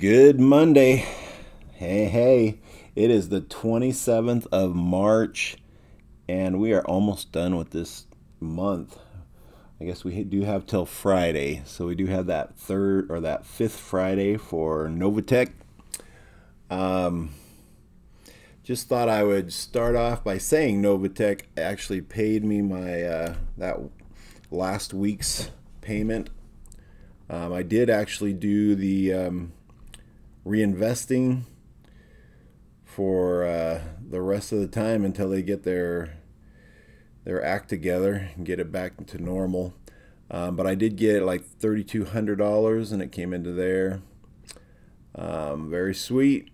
Good Monday. Hey, it is the 27th of March, and we are almost done with this month. I guess we do have till Friday, so we do have that third or that fifth Friday for Novatech. Um, just thought I would start off by saying Novatech actually paid me my that last week's payment. I did actually do the reinvesting for the rest of the time until they get their act together and get it back to normal. But I did get like $3,200 and it came into there. Very sweet.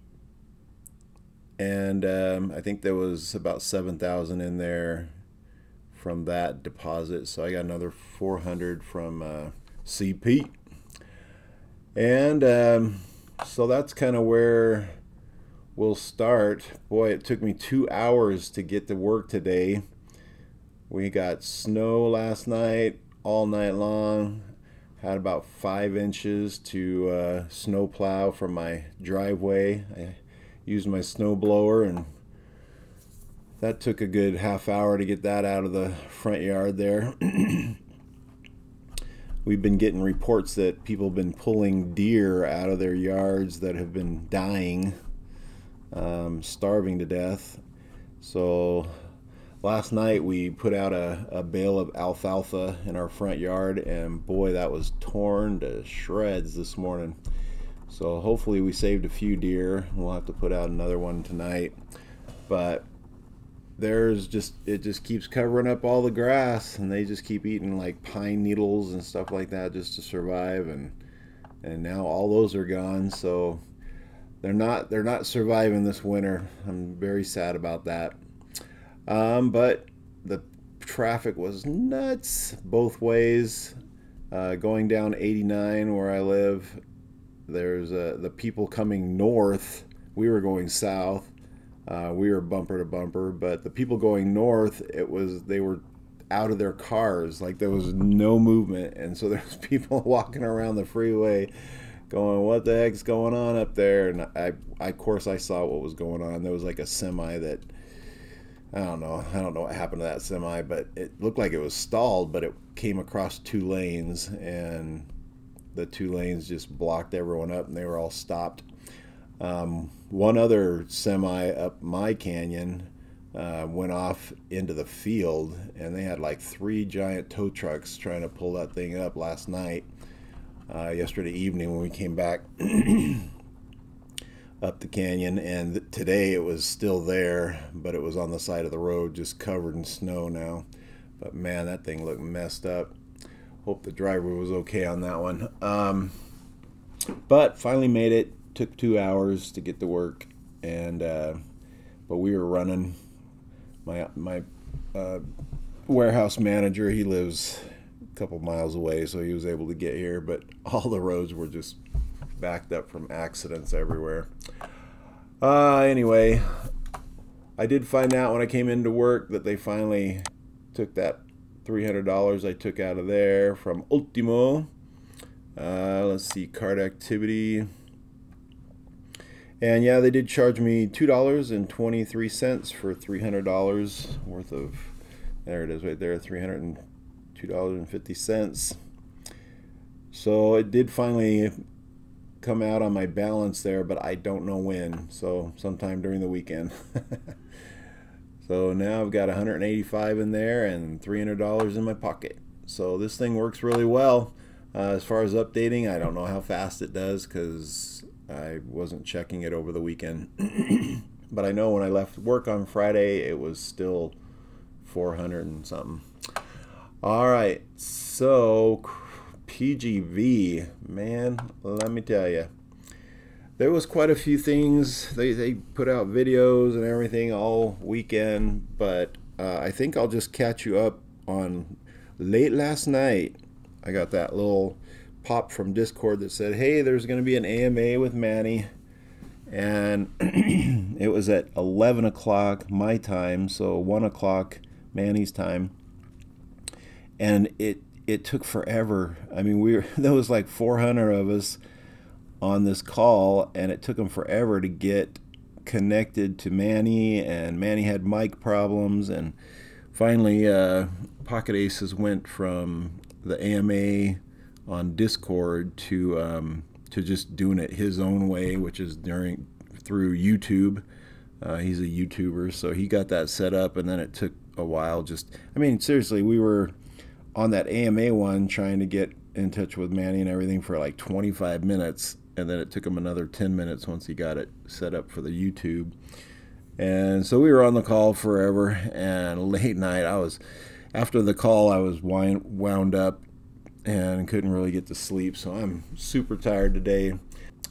And I think there was about 7,000 in there from that deposit. So I got another 400 from CP. And so that's kind of where we'll start. Boy, it took me 2 hours to get to work today. We got snow last night, all night long. Had about 5 inches to snow plow from my driveway. I used my snow blower, and that took a good half hour to get that out of the front yard there. We've been getting reports that people have been pulling deer out of their yards that have been dying, starving to death. So last night we put out a bale of alfalfa in our front yard, and boy, that was torn to shreds this morning. So hopefully we saved a few deer. We'll have to put out another one tonight. But it just keeps covering up all the grass, and they just keep eating like pine needles and stuff like that just to survive, and now all those are gone. So they're not surviving this winter. I'm very sad about that. But the traffic was nuts both ways. Going down 89 where I live, there's the people coming north. We were going south. We were bumper to bumper, but the people going north, they were out of their cars, like there was no movement, and so there was people walking around the freeway going, what the heck's going on up there? And I of course I saw what was going on. There was like a semi that I don't know what happened to that semi, but it looked like it was stalled, but it came across 2 lanes, and the 2 lanes just blocked everyone up, and they were all stopped. One other semi up my canyon went off into the field, and they had like 3 giant tow trucks trying to pull that thing up last night, yesterday evening when we came back up the canyon, and today it was still there, but it was on the side of the road just covered in snow now. But man, that thing looked messed up. Hope the driver was okay on that one. But finally made it. Took 2 hours to get to work, and but we were running. My warehouse manager, he lives a couple miles away, so he was able to get here, but all the roads were just backed up from accidents everywhere. Anyway, I did find out when I came into work that they finally took that $300 I took out of there from Ultimo. Let's see, card activity. And yeah, they did charge me $2.23 for $300 worth of, there it is right there, $302.50. So it did finally come out on my balance there, but I don't know when. So sometime during the weekend. So now I've got $185 in there and $300 in my pocket. So this thing works really well. As far as updating, I don't know how fast it does because I wasn't checking it over the weekend. But I know when I left work on Friday, it was still 400 and something. All right, so PGV, man, let me tell you, there was quite a few things. They put out videos and everything all weekend, but I think I'll just catch you up on late last night. I got that little pop from Discord that said, hey, there's going to be an AMA with Manny, and it was at 11 o'clock my time, so 1 o'clock Manny's time, and it took forever. I mean, there was like 400 of us on this call, and it took him forever to get connected to Manny, and Manny had mic problems, and finally Pocket Aces went from the AMA on Discord to just doing it his own way, which is through YouTube. He's a YouTuber, so he got that set up, and then it took a while. I mean, seriously, we were on that AMA one trying to get in touch with Manny and everything for like 25 minutes, and then it took him another 10 minutes once he got it set up for the YouTube. And so we were on the call forever, and late night, after the call, I was wound up and couldn't really get to sleep, so I'm super tired today.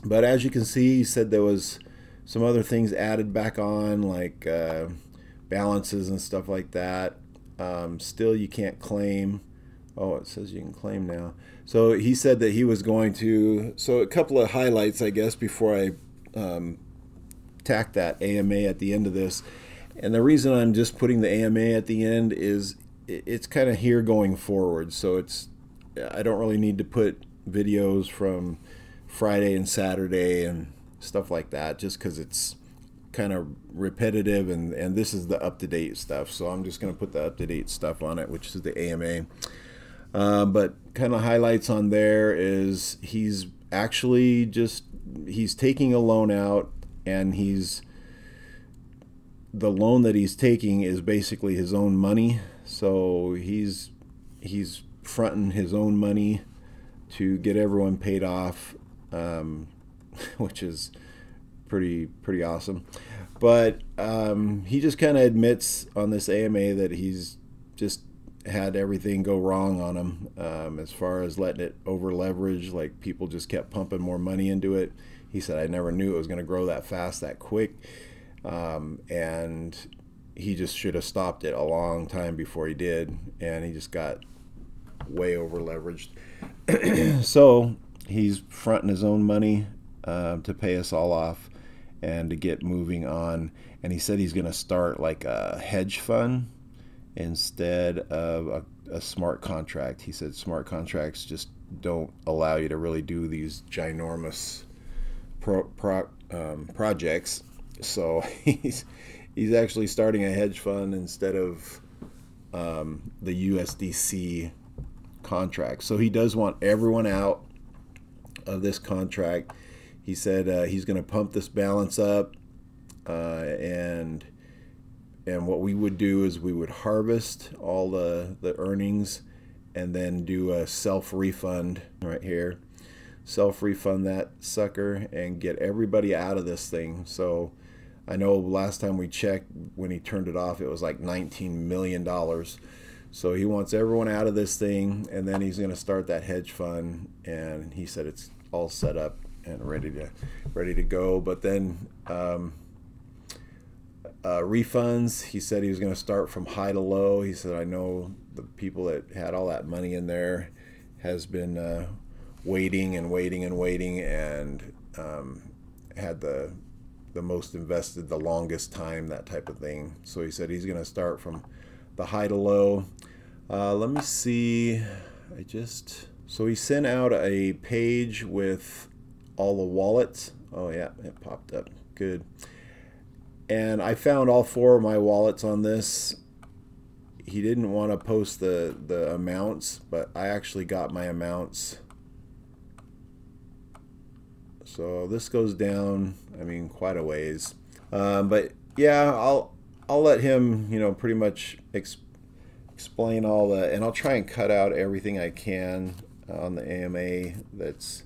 But as you can see, he said there was some other things added back on, like balances and stuff like that. Still, you can't claim. Oh, it says you can claim now. So he said that he was going to. So a couple of highlights, I guess, before I tack that AMA at the end of this. And the reason I'm just putting the AMA at the end is it's kind of here going forward. So I don't really need to put videos from Friday and Saturday and stuff like that, just because it's kind of repetitive, and this is the up-to-date stuff. So I'm just going to put the up-to-date stuff on it, which is the AMA. But kind of highlights on there is he's taking a loan out, and the loan that he's taking is basically his own money. So he's fronting his own money to get everyone paid off, which is pretty awesome. But he just kind of admits on this AMA that he's just had everything go wrong on him, as far as letting it over leverage. Like, people just kept pumping more money into it. He said, I never knew it was going to grow that fast, that quick, and he just should have stopped it a long time before he did, and he just got way over leveraged. So he's fronting his own money to pay us all off and to get moving on. And he said he's going to start like a hedge fund instead of a smart contract. He said smart contracts just don't allow you to really do these ginormous projects. So he's actually starting a hedge fund instead of the USDC contract. So he does want everyone out of this contract. He said he's going to pump this balance up, and what we would do is we would harvest all the earnings and then do a self-refund right here. Self-refund that sucker and get everybody out of this thing. So I know last time we checked, when he turned it off, it was like $19 million. So he wants everyone out of this thing, and then he's going to start that hedge fund, and he said it's all set up and ready to go. But then refunds, he said he was going to start from high to low. He said, I know the people that had all that money in there has been waiting and had the most invested the longest time, that type of thing. So he said he's going to start from the high to low. Let me see. So he sent out a page with all the wallets. Oh yeah, it popped up. Good. And I found all 4 of my wallets on this. He didn't want to post the amounts, but I actually got my amounts. So this goes down, I mean, quite a ways. But yeah, I'll let him, pretty much explain all the, and I'll try and cut out everything I can on the AMA. That's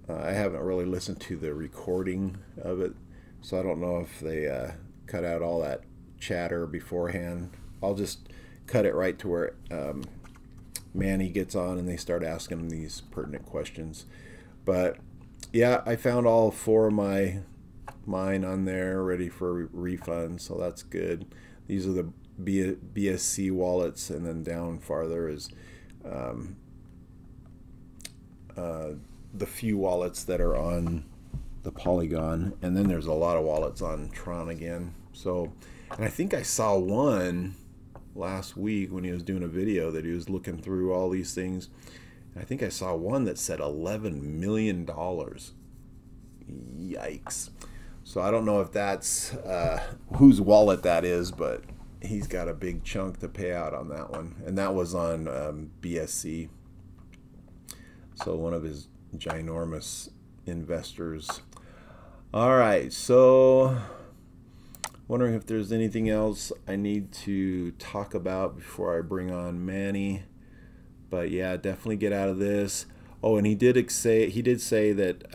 I haven't really listened to the recording of it, so I don't know if they cut out all that chatter beforehand. I'll just cut it right to where Manny gets on and they start asking him these pertinent questions. But yeah, I found all 4 of mine on there ready for refund, so that's good. These are the BSC wallets, and then down farther is the few wallets that are on the Polygon, and then there's a lot of wallets on Tron again. So, and I think I saw one last week when he was doing a video that he was looking through all these things, I think I saw one that said $11 million. Yikes. So I don't know if that's whose wallet that is, but he's got a big chunk to pay out on that one. And that was on BSC. So one of his ginormous investors. All right, so wondering if there's anything else I need to talk about before I bring on Manny. But yeah, definitely get out of this. Oh, and he did say that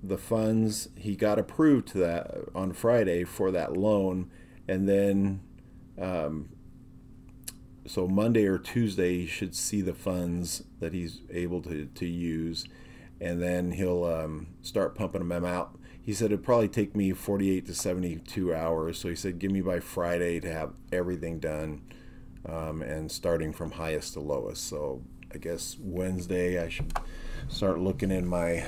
the funds, he got approved to that on Friday for that loan, and then so Monday or Tuesday he should see the funds that he's able to use, and then he'll start pumping them out. He said it'd probably take me 48 to 72 hours. So he said give me by Friday to have everything done, and starting from highest to lowest. So I guess Wednesday I should start looking in my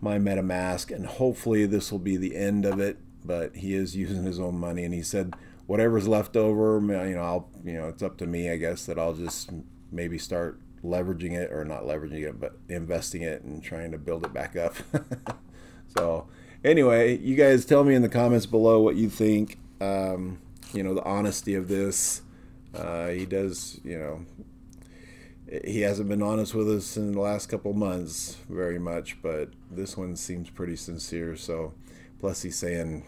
MetaMask, and hopefully this will be the end of it. But he is using his own money, and he said whatever's left over, it's up to me, I guess, that I'll just maybe start leveraging it, or not leveraging it, but investing it and trying to build it back up. So anyway, you guys tell me in the comments below what you think. The honesty of this. He does, he hasn't been honest with us in the last couple months very much, but this one seems pretty sincere. So plus he's saying,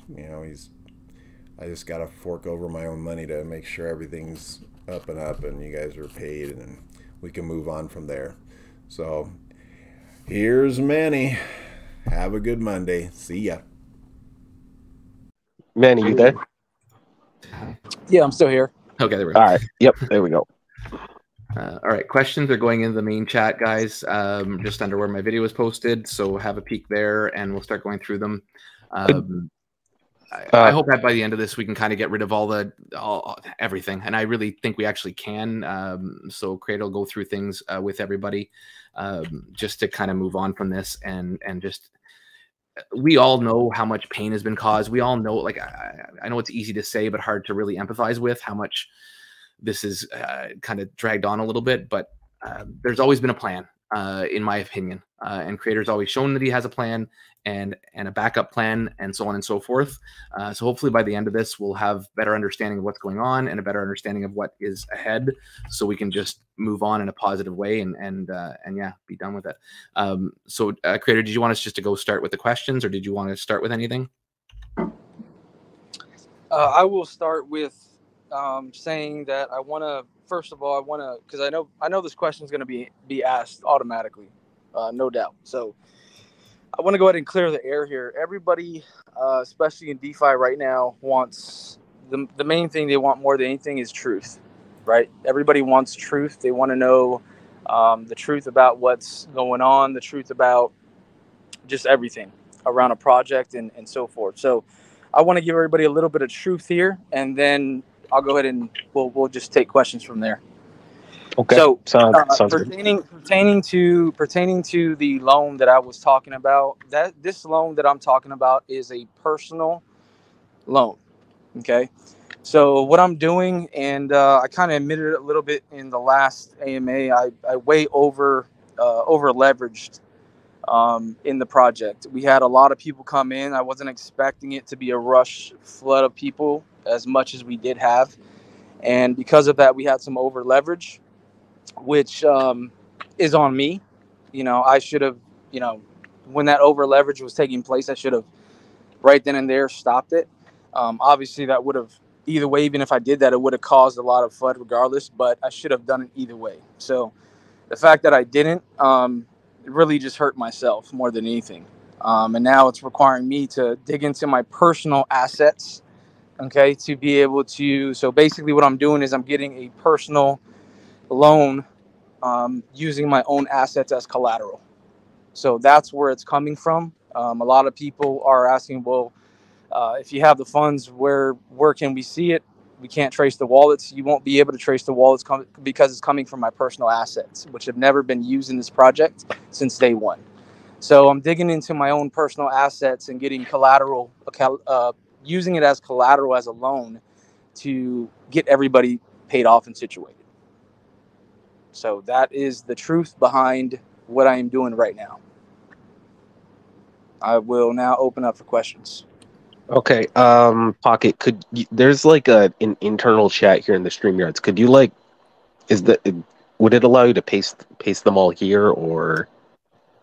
I just got to fork over my own money to make sure everything's up and up and you guys are paid, and we can move on from there. So here's Manny. Have a good Monday. See ya. Manny, you there? Yeah, I'm still here. Okay, there we go. All right. Yep, there we go. All right, questions are going into the main chat, guys, just under where my video was posted. So have a peek there, and we'll start going through them. I hope that by the end of this, we can kind of get rid of everything. And I really think we actually can. So Creator will go through things with everybody, just to kind of move on from this, and just, we all know how much pain has been caused. We all know, like, I know it's easy to say, but hard to really empathize with how much this is kind of dragged on a little bit. But there's always been a plan, in my opinion. And Creator's always shown that he has a plan and a backup plan, and so on and so forth. So hopefully by the end of this, we'll have better understanding of what's going on and a better understanding of what is ahead, so we can just move on in a positive way and yeah, be done with it. So Creator, did you want us just to go start with the questions, or did you want to start with anything? I will start with saying that I want to, first of all, because I know this question is going to be asked automatically, no doubt. So I want to go ahead and clear the air here. Everybody, especially in DeFi right now, wants the main thing they want more than anything is truth, right? Everybody wants truth. They want to know the truth about what's going on, the truth about just everything around a project and so forth. So I want to give everybody a little bit of truth here, and then I'll go ahead and we'll just take questions from there. Okay. So sounds pertaining to the loan that I was talking about, this loan that I'm talking about is a personal loan. Okay. So what I'm doing, and I kind of admitted it a little bit in the last AMA, I way over leveraged in the project. We had a lot of people come in. I wasn't expecting it to be a rush flood of people as much as we did have. And because of that, we had some over leverage, which is on me. I should have, when that over leverage was taking place, I should have right then and there stopped it. Obviously, that would have, either way, even if I did that, it would have caused a lot of FUD regardless, but I should have done it either way. So the fact that I didn't, it really just hurt myself more than anything. And now it's requiring me to dig into my personal assets, okay, to be able to. So basically what I'm doing is I'm getting a personal loan using my own assets as collateral. So that's where it's coming from. A lot of people are asking, well, if you have the funds, where can we see it? We can't trace the wallets. You won't be able to trace the wallets because it's coming from my personal assets, which have never been used in this project since day one. So I'm digging into my own personal assets and getting collateral, using it as collateral as a loan to get everybody paid off and situated. So that is the truth behind what I am doing right now. I will now open up for questions. Okay, Pocket, there's like an internal chat here in the StreamYards. Could you like, would it allow you to paste them all here, or?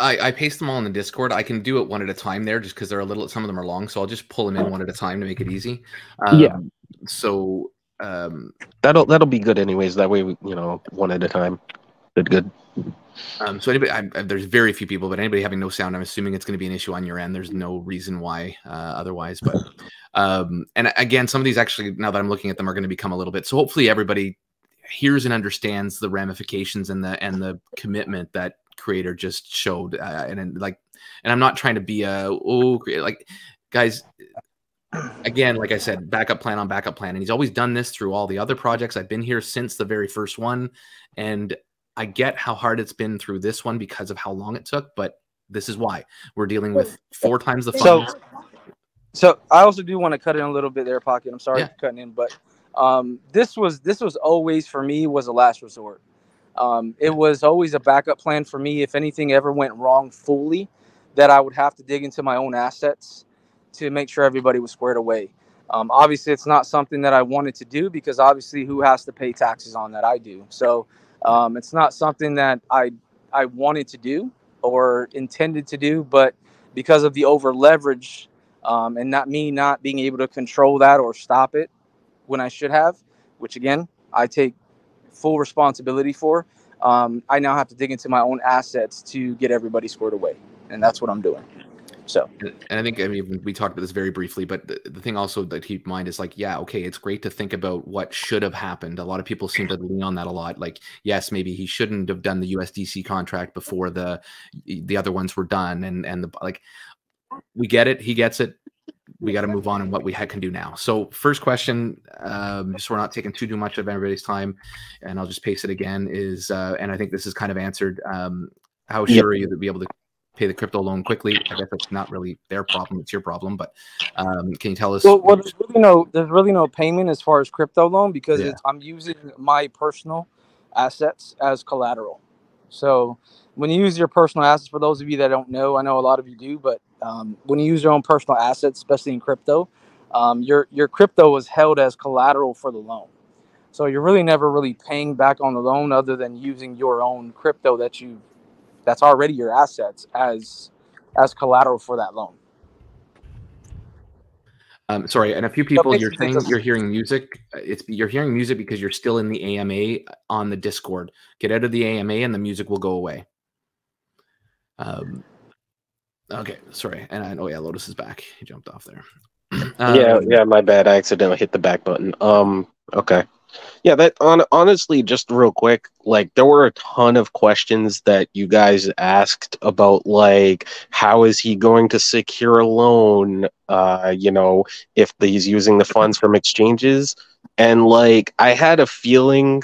I paste them all in the Discord. I can do it one at a time there, just because they're some of them are long, so I'll just pull them in one at a time to make it easy. Yeah. So that'll be good anyways. That way, one at a time. Good. So anybody, there's very few people, but anybody having no sound, I'm assuming it's going to be an issue on your end. There's no reason why otherwise. But and again, some of these actually, now that I'm looking at them, are going to become a little bit. So hopefully everybody hears and understands the ramifications and the commitment that Creator just showed. And I'm not trying to be guys. Again, like I said, backup plan on backup plan, and he's always done this through all the other projects. I've been here since the very first one, and I get how hard it's been through this one because of how long it took, but this is why we're dealing with 4 times the funds. So I also do want to cut in a little bit there, Pocket. I'm sorry for cutting in, but this was always for me was a last resort. It was always a backup plan for me. If anything ever went wrong fully, that I would have to dig into my own assets to make sure everybody was squared away. Obviously, it's not something that I wanted to do because obviously who has to pay taxes on that? I do. So it's not something that I wanted to do or intended to do, but because of the over leverage and not being able to control that or stop it when I should have, which again, I take full responsibility for. I now have to dig into my own assets to get everybody squared away. And that's what I'm doing. So, and I think, we talked about this very briefly, but the thing also that keep in mind is okay, it's great to think about what should have happened. A lot of people seem to lean on that a lot. Like, yes, maybe he shouldn't have done the USDC contract before the other ones were done. And we get it. He gets it. We got to move on and what we can do now. So first question, just so we're not taking too much of everybody's time, and I'll just paste it again, is, and I think this is kind of answered, how sure are you to be able to pay the crypto loan quickly? I guess that's not really their problem, it's your problem, but can you tell us? Well, there's really no payment as far as crypto loan because I'm using my personal assets as collateral. So when you use your personal assets, for those of you that don't know, I know a lot of you do, but when you use your own personal assets, especially in crypto, your crypto is held as collateral for the loan. So you're really never really paying back on the loan other than using your own crypto that's already your assets as collateral for that loan. Sorry, and a few people, you're saying you're hearing music. You're hearing music because you're still in the AMA on the Discord. Get out of the AMA and the music will go away. Okay, sorry. And I know, Lotus is back. He jumped off there. Yeah, my bad. I accidentally hit the back button. Okay. Yeah, that honestly, just real quick, there were a ton of questions that you guys asked about, how is he going to secure a loan, if he's using the funds from exchanges. And, I had a feeling,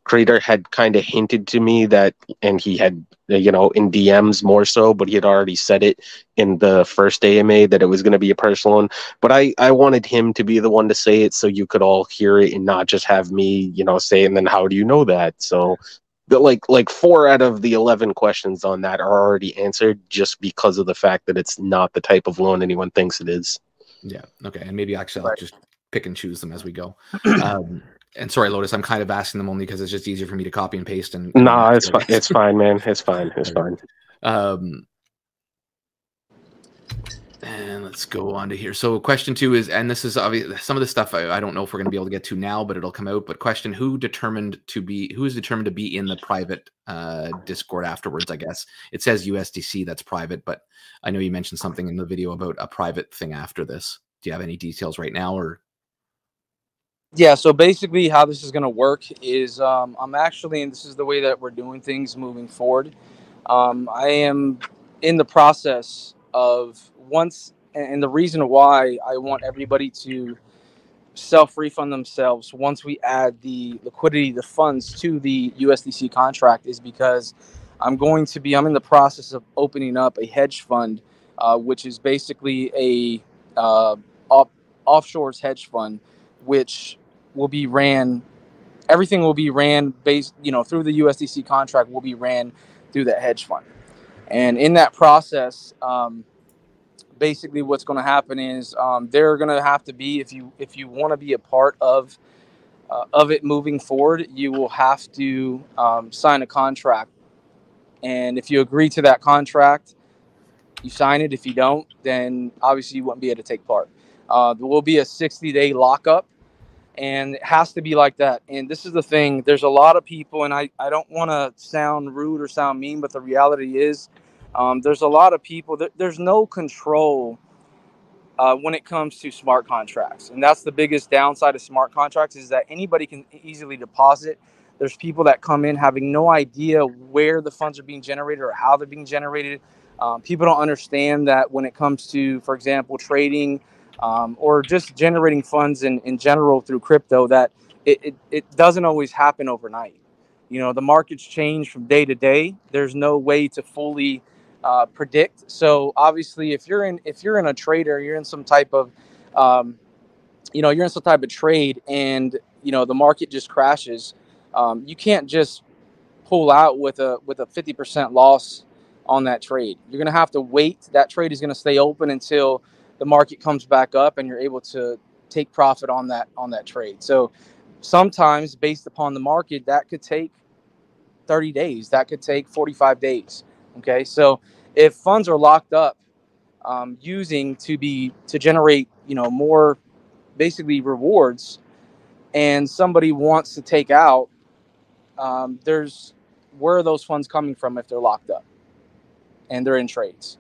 Creator had kind of hinted to me that, and he had, in DMs more so, but he had already said it in the first AMA that it was going to be a personal one. But I wanted him to be the one to say it so you could all hear it and not just have me, say it, and then how do you know that? So, but 4 out of the 11 questions on that are already answered just because of the fact that it's not the type of loan anyone thinks it is. Yeah. Okay. And maybe actually I'll just pick and choose them as we go. And sorry, Lotus, I'm kind of asking them only because it's just easier for me to copy and paste. And no, it's fine. It's fine, man. It's fine. It's fine. And let's go on to here. So question 2 is, and this is obvious, some of the stuff I don't know if we're going to be able to get to now, but it'll come out. But question: who is determined to be in the private Discord afterwards? I guess it says USDC, that's private, but I know you mentioned something in the video about a private thing after this. Do you have any details right now, or? Yeah, so basically how this is going to work is I'm actually, and this is the way that we're doing things moving forward. I am in the process of and the reason why I want everybody to self-refund themselves once we add the liquidity, the funds to the USDC contract is because I'm in the process of opening up a hedge fund, which is basically a offshore hedge fund, which will be ran everything will be ran based, through the USDC contract will be ran through that hedge fund. And in that process, basically what's going to happen is they're going to have to be, if you want to be a part of it moving forward, you will have to sign a contract. And if you agree to that contract, you sign it. If you don't, then obviously you wouldn't be able to take part. There will be a 60-day lockup, and it has to be like that. And this is the thing. There's a lot of people, and I don't want to sound rude or sound mean, but the reality is there's a lot of people that there's no control when it comes to smart contracts. And that's the biggest downside of smart contracts, is that anybody can easily deposit. There's people that come in having no idea where the funds are being generated or how they're being generated. People don't understand that when it comes to, for example, trading or just generating funds in general through crypto, that it doesn't always happen overnight. The markets change from day to day. There's no way to fully predict. So obviously, if you're in a trader, you're in some type of trade, and the market just crashes. You can't just pull out with a 50% loss on that trade. You're going to have to wait. That trade is going to stay open until the market comes back up and you're able to take profit on that trade. So sometimes, based upon the market, that could take 30 days. That could take 45 days. Okay, so if funds are locked up using to generate more basically rewards, and somebody wants to take out, where are those funds coming from if they're locked up and they're in trades?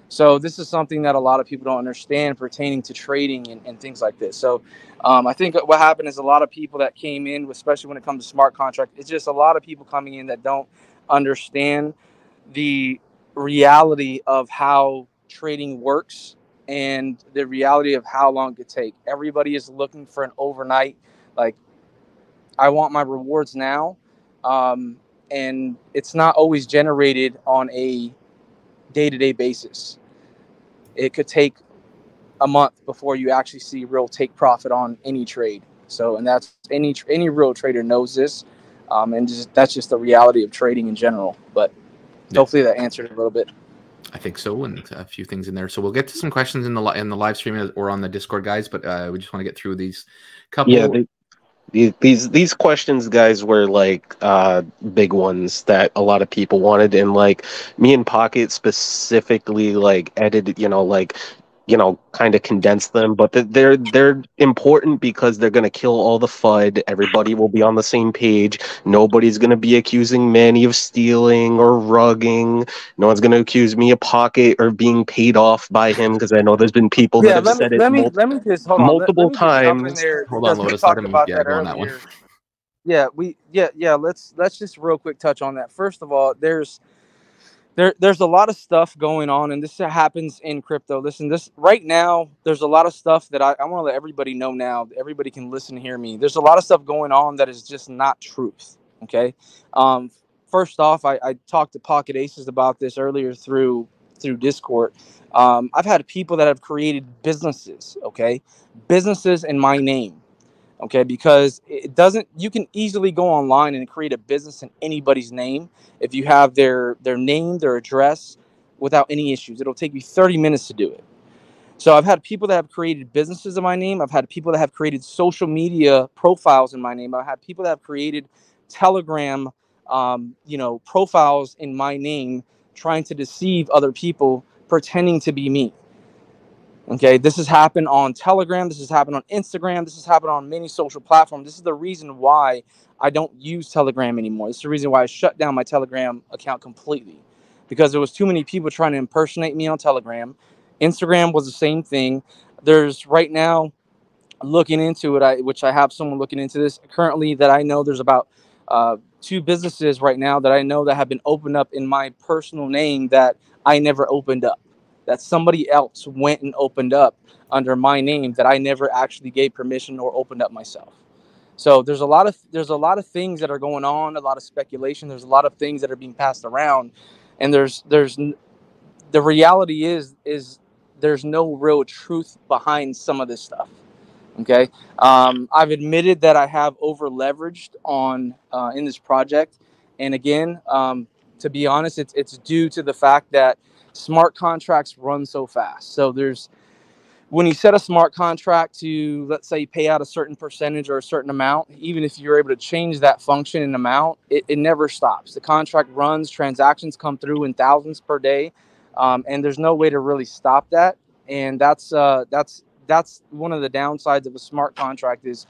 So this is something that a lot of people don't understand pertaining to trading and things like this. So I think what happened is a lot of people that came in, especially when it comes to smart contract, it's just a lot of people coming in that don't understand the reality of how trading works and the reality of how long it could take. Everybody is looking for an overnight, like, I want my rewards now. And it's not always generated on a day-to-day basis. It could take a month before you actually see real take profit on any trade. So, and that's any real trader knows this, and that's just the reality of trading in general. But hopefully that answered it a little bit. I think so, and a few things in there. So we'll get to some questions in the live stream or on the Discord, guys. But we just want to get through these couple. Yeah, these questions, guys, were like big ones that a lot of people wanted, and like me and Pocket specifically like edited, kind of condensed them, but they're important because they're gonna kill all the FUD. Everybody will be on the same page. Nobody's gonna be accusing Manny of stealing or rugging. No one's gonna accuse me of Pocket or being paid off by him, because I know there's been people that have said it let me just hold on. multiple Let me just jump in times. there. Hold on, We Lotus. talked Let him about go that on that one. earlier. Let's just real quick touch on that. First of all, there's a lot of stuff going on, and this happens in crypto. Listen, this right now, there's a lot of stuff that I want to let everybody know now. Everybody can listen and hear me. There's a lot of stuff going on that is just not truth. Okay. First off, I talked to Pocket Aces about this earlier through Discord. I've had people that have created businesses. Okay, businesses in my name. Okay, because you can easily go online and create a business in anybody's name if you have their name, their address, without any issues. It'll take you 30 minutes to do it. So I've had people that have created businesses in my name. I've had people that have created social media profiles in my name. I've had people that have created Telegram, profiles in my name, trying to deceive other people, pretending to be me. Okay, this has happened on Telegram. This has happened on Instagram. This has happened on many social platforms. This is the reason why I don't use Telegram anymore. This is the reason why I shut down my Telegram account completely, because there was too many people trying to impersonate me on Telegram. Instagram was the same thing. There's right now looking into it, which I have someone looking into this currently, that I know there's about 2 businesses right now that I know that have been opened up in my personal name that I never opened up, that somebody else went and opened up under my name that I never actually gave permission or opened up myself. So there's a lot of things that are going on, a lot of speculation. There's a lot of things that are being passed around, and the reality is there's no real truth behind some of this stuff. Okay. I've admitted that I have over leveraged on in this project. And again, to be honest, it's due to the fact that smart contracts run so fast. So when you set a smart contract to, let's say, pay out a certain percentage or a certain amount, even if you're able to change that function and amount, it never stops. The contract runs, transactions come through in thousands per day, and there's no way to really stop that. And that's one of the downsides of a smart contract is,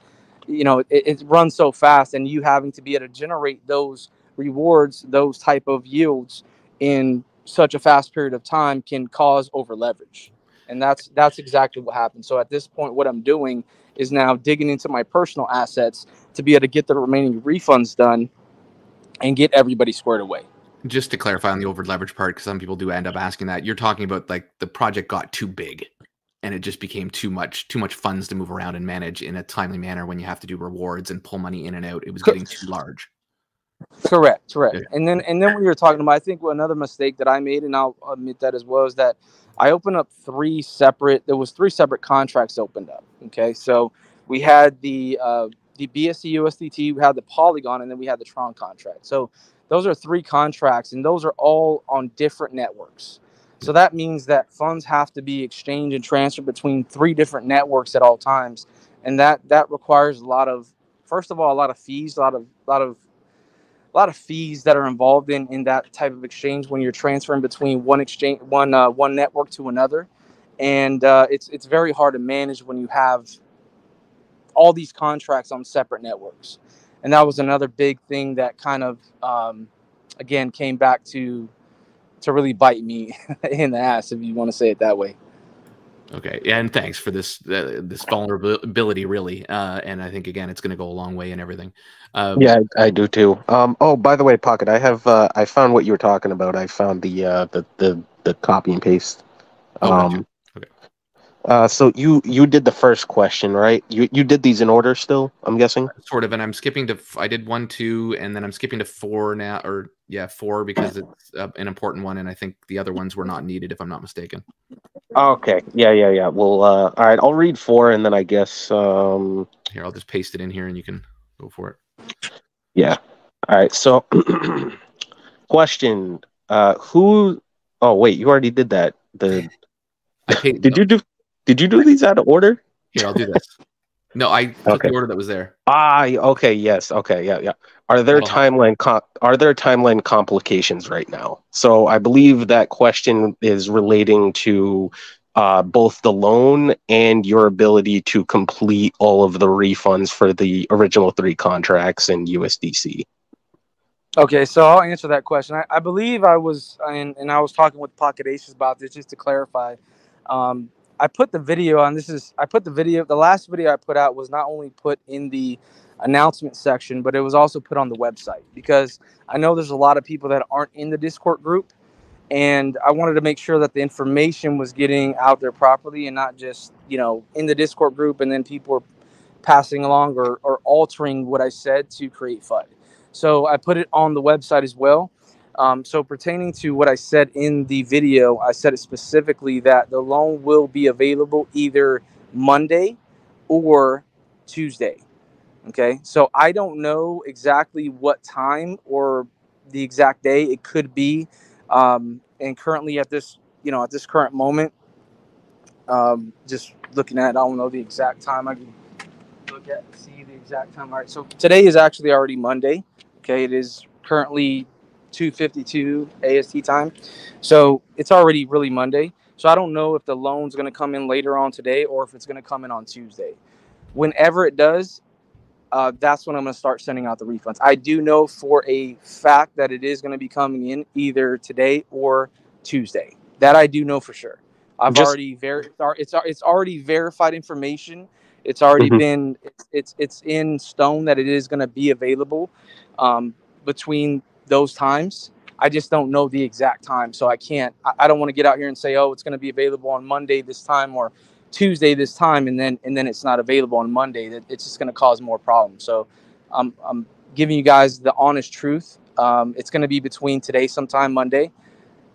it runs so fast, and you having to be able to generate those rewards, those type of yields in such a fast period of time can cause over leverage. And that's exactly what happened. So at this point, what I'm doing is now digging into my personal assets to be able to get the remaining refunds done and get everybody squared away. Just to clarify on the over leverage part, because some people do end up asking that, you're talking about like the project got too big and it just became too much funds to move around and manage in a timely manner when you have to do rewards and pull money in and out. It was getting too large. Correct. Yeah. And then when you were talking about, I think another mistake that I made, and I'll admit that as well, is that I opened up three separate contracts opened up. Okay. So we had the BSC USDT, we had the Polygon, and then we had the Tron contract. So those are three contracts, and those are all on different networks. So that means that funds have to be exchanged and transferred between three different networks at all times. And that requires first of all, a lot of fees, a lot of fees that are involved in that type of exchange when you're transferring between one network to another, and it's very hard to manage when you have all these contracts on separate networks. And that was another big thing that kind of again came back to really bite me in the ass, if you want to say it that way. Okay, and thanks for this vulnerability, really. And I think again, it's going to go a long way in everything. Yeah, I do too. Oh, by the way, Pocket, I have I found what you were talking about. I found the copy and paste. Gotcha. Okay. So you did the first question, right? You did these in order still, I'm guessing? Sort of, and I'm skipping to, I did 1, 2, and then I'm skipping to 4 now, or 4, because it's an important one, and I think the other ones were not needed, if I'm not mistaken. Okay. Yeah. Well, all right, I'll read 4, and then I guess... Here, I'll just paste it in here, and you can go for it. Yeah. All right, so... question. Who... Oh, wait, you already did that. Did you do these out of order? Here, I'll do this. No, I took the order that was there. Okay, yes. Okay, yeah. Are there timeline complications right now? So I believe that question is relating to both the loan and your ability to complete all of the refunds for the original 3 contracts in USDC. Okay, so I'll answer that question. I believe I was, and I was talking with Pocket Aces about this just to clarify. I put the video on. The last video I put out was not only put in the announcement section, but it was also put on the website, because I know there's a lot of people that aren't in the Discord group, and I wanted to make sure that the information was getting out there properly and not just, in the Discord group and then people were passing along or altering what I said to create FUD. So I put it on the website as well. So pertaining to what I said in the video, I said it specifically that the loan will be available either Monday or Tuesday. Okay, so I don't know exactly what time or the exact day it could be. And currently at this current moment, just looking at, I don't know the exact time. I can look at and see the exact time. All right, so today is actually already Monday. Okay, it is currently 2:52 AST time, so it's already really Monday. So I don't know if the loan's going to come in later on today or if it's going to come in on Tuesday. Whenever it does, that's when I'm going to start sending out the refunds. I do know for a fact that it is going to be coming in either today or Tuesday. That I do know for sure. It's already verified information. It's already been, it's in stone that it is going to be available between those times. I just don't know the exact time, so I don't want to get out here and say, oh, it's going to be available on Monday this time or Tuesday this time, and then it's not available on Monday. It's just going to cause more problems. So I'm giving you guys the honest truth. It's going to be between today, sometime Monday,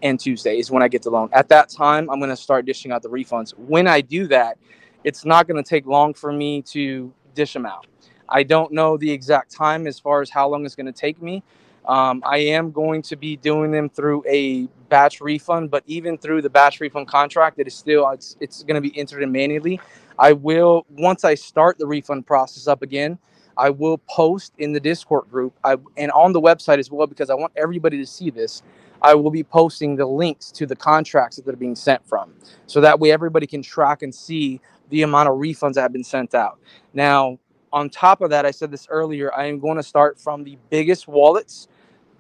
and Tuesday is when I get the loan. At that time, I'm going to start dishing out the refunds. When I do that, it's not going to take long for me to dish them out. I don't know the exact time as far as how long it's going to take me. I am going to be doing them through a batch refund, but even through the batch refund contract, it is still it's going to be entered in manually. I will, once I start the refund process up again, I will post in the Discord group and on the website as well, because I want everybody to see this. I will be posting the links to the contracts that they're being sent from, so that way everybody can track and see the amount of refunds that have been sent out. Now, on top of that, I said this earlier, I am going to start from the biggest wallets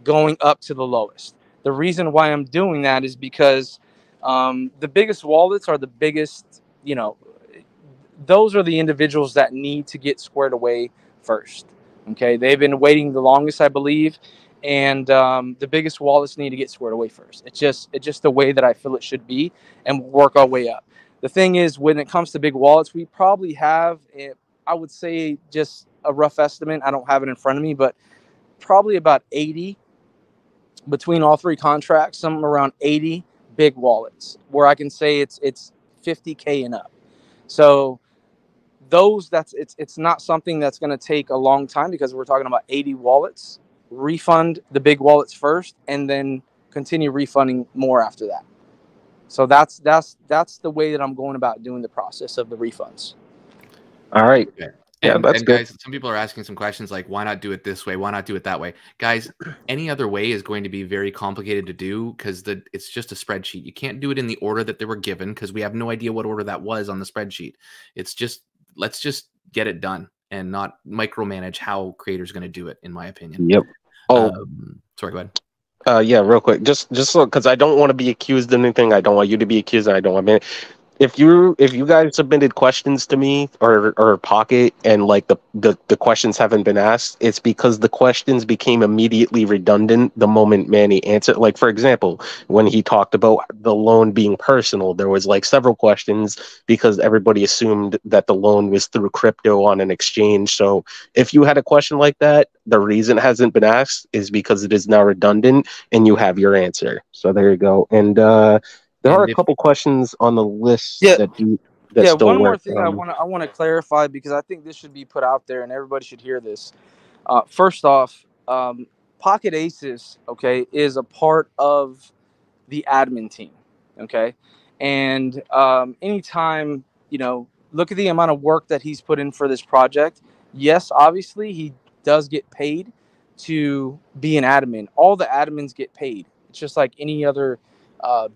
going up to the lowest. The reason why I'm doing that is because the biggest wallets are the biggest, those are the individuals that need to get squared away first. Okay, they've been waiting the longest, I believe, and the biggest wallets need to get squared away first. It's just the way that I feel it should be, and we'll work our way up. The thing is, when it comes to big wallets, we probably have, I would say, just a rough estimate. I don't have it in front of me, but probably about 80 between all three contracts, somewhere around 80 big wallets where I can say it's 50K and up. So it's not something that's going to take a long time, because we're talking about 80 wallets. Refund the big wallets first, and then continue refunding more after that. So that's the way that I'm going about doing the process of the refunds. All right. Okay. Yeah, And, that's and good. guys, some people are asking some questions like, why not do it this way? Why not do it that way? Guys, any other way is going to be very complicated to do, because it's just a spreadsheet. You can't do it in the order that they were given, because we have no idea what order that was on the spreadsheet. It's just, let's just get it done and not micromanage how creators going to do it, in my opinion. Yep. Oh, sorry, go ahead. Yeah, real quick, just so, because I don't want to be accused of anything. I don't want you to be accused, and I don't want me. If you guys submitted questions to me or Pocket, and like the questions haven't been asked, it's because the questions became immediately redundant the moment Manny answered. Like, for example, when he talked about the loan being personal, there was like several questions because everybody assumed that the loan was through crypto on an exchange. So if you had a question like that, the reason it hasn't been asked is because it is now redundant and you have your answer. So there you go. And there are a couple questions on the list that still one more work. thing I want to clarify, because I think this should be put out there and everybody should hear this. First off, Pocket Aces, okay, is a part of the admin team, okay, and anytime, look at the amount of work that he's put in for this project. Yes, obviously he does get paid to be an admin. All the admins get paid. It's just like any other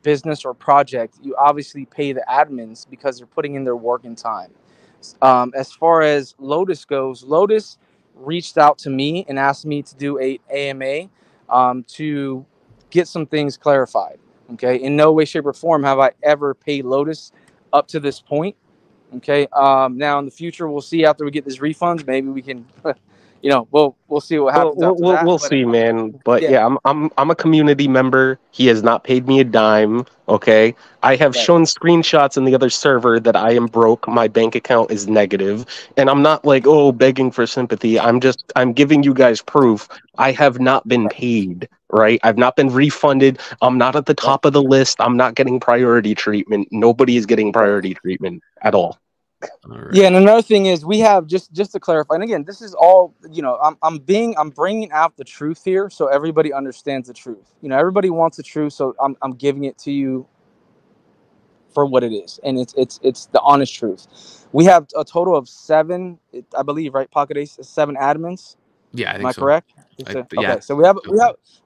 business or project. You obviously pay the admins because they're putting in their work and time. As far as Lotus goes, Lotus reached out to me and asked me to do a AMA to get some things clarified. Okay, in no way, shape, or form have I ever paid Lotus up to this point. Okay, now in the future, we'll see after we get these refunds. Maybe we can, we'll see what happens after that. We'll But, see, man. But yeah, I'm a community member. He has not paid me a dime. Okay, I have shown screenshots in the other server that I am broke. My bank account is negative, and I'm not like, oh, begging for sympathy. I'm giving you guys proof. I have not been paid. Right, I've not been refunded. I'm not at the top of the list. I'm not getting priority treatment. Nobody is getting priority treatment at all. Right. Yeah, and another thing is, we have just to clarify, and again, this is all, I'm bringing out the truth here so everybody understands the truth. Everybody wants the truth, so I'm giving it to you for what it is, and it's the honest truth. We have a total of 7, I believe, right? Pocket Ace, 7 admins. Yeah, I think Am I so. correct? Yeah. Okay, so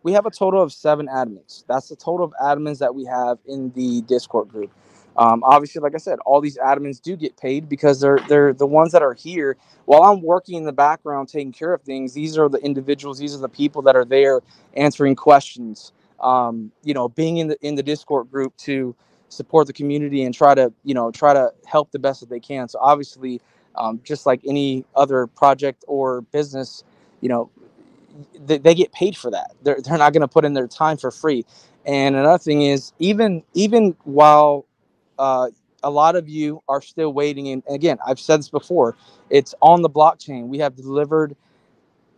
we have a total of 7 admins. That's the total of admins that we have in the Discord group. Obviously, like I said, all these admins do get paid because they're the ones that are here while I'm working in the background taking care of things. These are the individuals. These are the people that are there answering questions. Being in the Discord group to support the community and try to help the best that they can. So obviously, just like any other project or business, they get paid for that. They're not going to put in their time for free. And another thing is, even while a lot of you are still waiting, and again, I've said this before, it's on the blockchain. We have delivered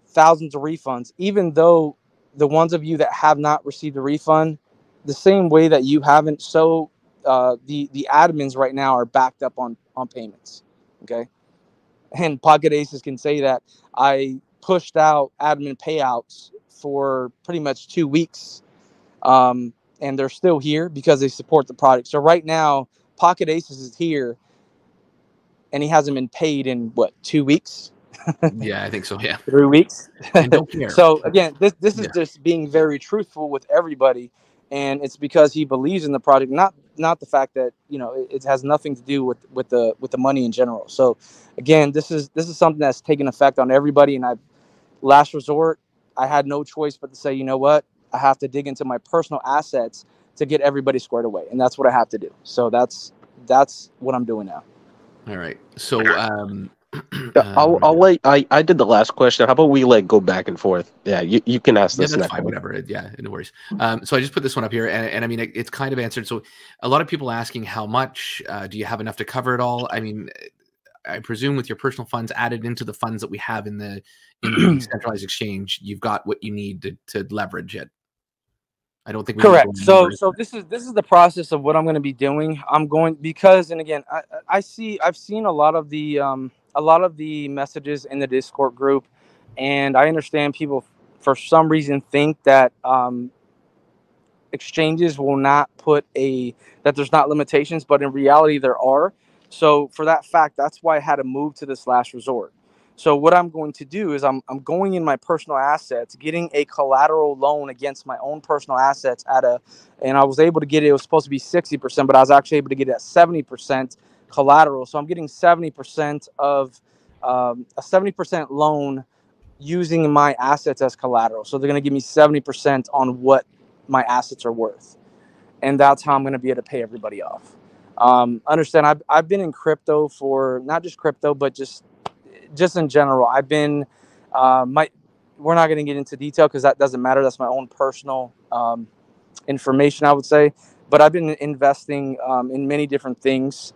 thousands of refunds, even though the ones of you that have not received a refund, the same way that you haven't, so the admins right now are backed up on on payments. Okay. And Pocket Aces can say that I pushed out admin payouts for pretty much 2 weeks. And they're still here because they support the product. So right now, Pocket Aces is here and he hasn't been paid in what, 2 weeks? Yeah, I think so. Yeah. 3 weeks. And don't care. So again, this is Yeah. just being very truthful with everybody, and it's because he believes in the project, not the fact that, you know, it has nothing to do with the money in general. So again, this is something that's taken effect on everybody, and last resort, I had no choice but to say, you know what, I have to dig into my personal assets to get everybody squared away, and that's what I have to do. So that's what I'm doing now. All right. So I'll let I did the last question. How about we go back and forth? Yeah, you can ask yeah, this that's next fine. one. Whatever. Yeah, no worries. So I just put this one up here, and I mean, it's kind of answered. So a lot of people asking how much do you have enough to cover it all? I mean, I presume with your personal funds added into the funds that we have in the centralized exchange, you've got what you need to leverage it. I don't think we Correct. need to go So this is the process of what I'm going to be doing. I'm going, because, and again, I've seen a lot of the messages in the Discord group, and I understand people for some reason think that exchanges will not that there's not limitations, but in reality there are. So for that fact, that's why I had to move to this last resort. So what I'm going to do is I'm going in my personal assets, getting a collateral loan against my own personal assets and I was able to get it. It was supposed to be 60%, but I was actually able to get it at 70% collateral. So I'm getting 70% of a 70% loan using my assets as collateral. So they're going to give me 70% on what my assets are worth, and that's how I'm going to be able to pay everybody off. Understand, I've been in crypto for not just crypto, but just in general. I've been we're not going to get into detail because that doesn't matter. That's my own personal information, I would say. But I've been investing in many different things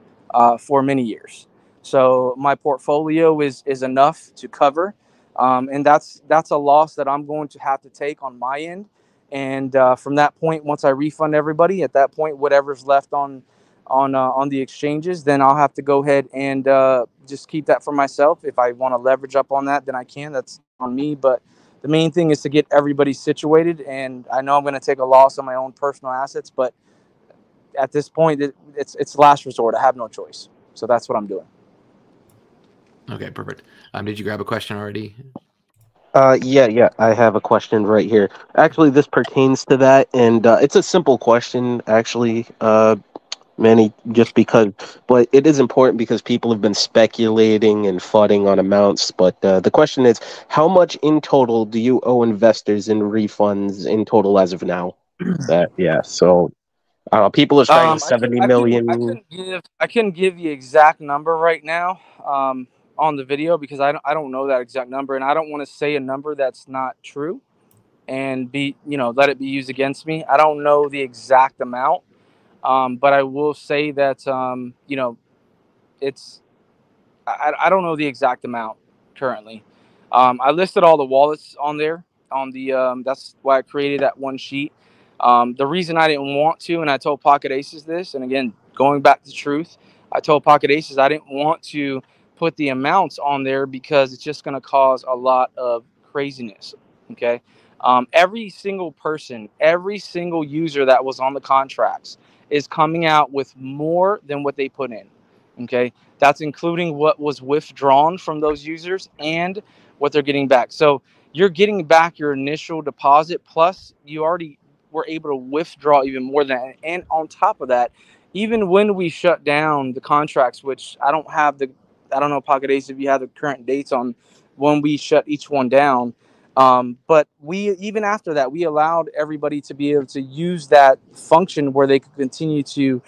for many years. So my portfolio is enough to cover, and that's a loss that I'm going to have to take on my end. And from that point, once I refund everybody, at that point, whatever's left on the exchanges, then I'll have to go ahead and just keep that for myself. If I want to leverage up on that, then I can. That's on me. But the main thing is to get everybody situated. And I know I'm going to take a loss on my own personal assets, but at this point, it's last resort. I have no choice. So that's what I'm doing. Okay, perfect. Did you grab a question already? Yeah. I have a question right here. Actually, this pertains to that, and it's a simple question, actually, Manny, but it is important because people have been speculating and fudding on amounts. But the question is, how much in total do you owe investors in refunds in total as of now? So people are starting at 70 million. I couldn't give the exact number right now on the video because I don't know that exact number, and I don't want to say a number that's not true and let it be used against me. I don't know the exact amount, but I will say that it's I don't know the exact amount currently. I listed all the wallets on there on the that's why I created that one sheet. The reason I didn't want to, and I told Pocket Aces this, and again, going back to truth, I told Pocket Aces I didn't want to put the amounts on there because it's just going to cause a lot of craziness. Okay. Every single person, every single user that was on the contracts is coming out with more than what they put in. Okay. That's including what was withdrawn from those users and what they're getting back. So you're getting back your initial deposit, plus you already were able to withdraw even more than that. And on top of that, even when we shut down the contracts, which I don't know, Pocket Ace, if you have the current dates on when we shut each one down. But even after that, we allowed everybody to be able to use that function where they could continue to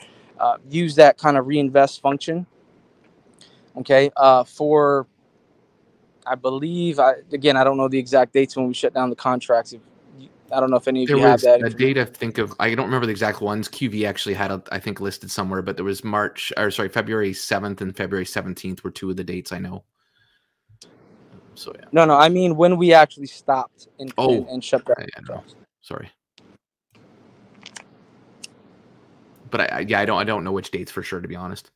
use that kind of reinvest function. Okay, for I believe I don't know the exact dates when we shut down the contracts. I don't know if any of There you have was that. a date I think of. I don't remember the exact ones. QV actually had I think listed somewhere, but there was February 7th and February 17th were two of the dates I know. So yeah. No, I mean when we actually stopped and shut down. I don't know. Sorry. But I don't know which dates for sure, to be honest.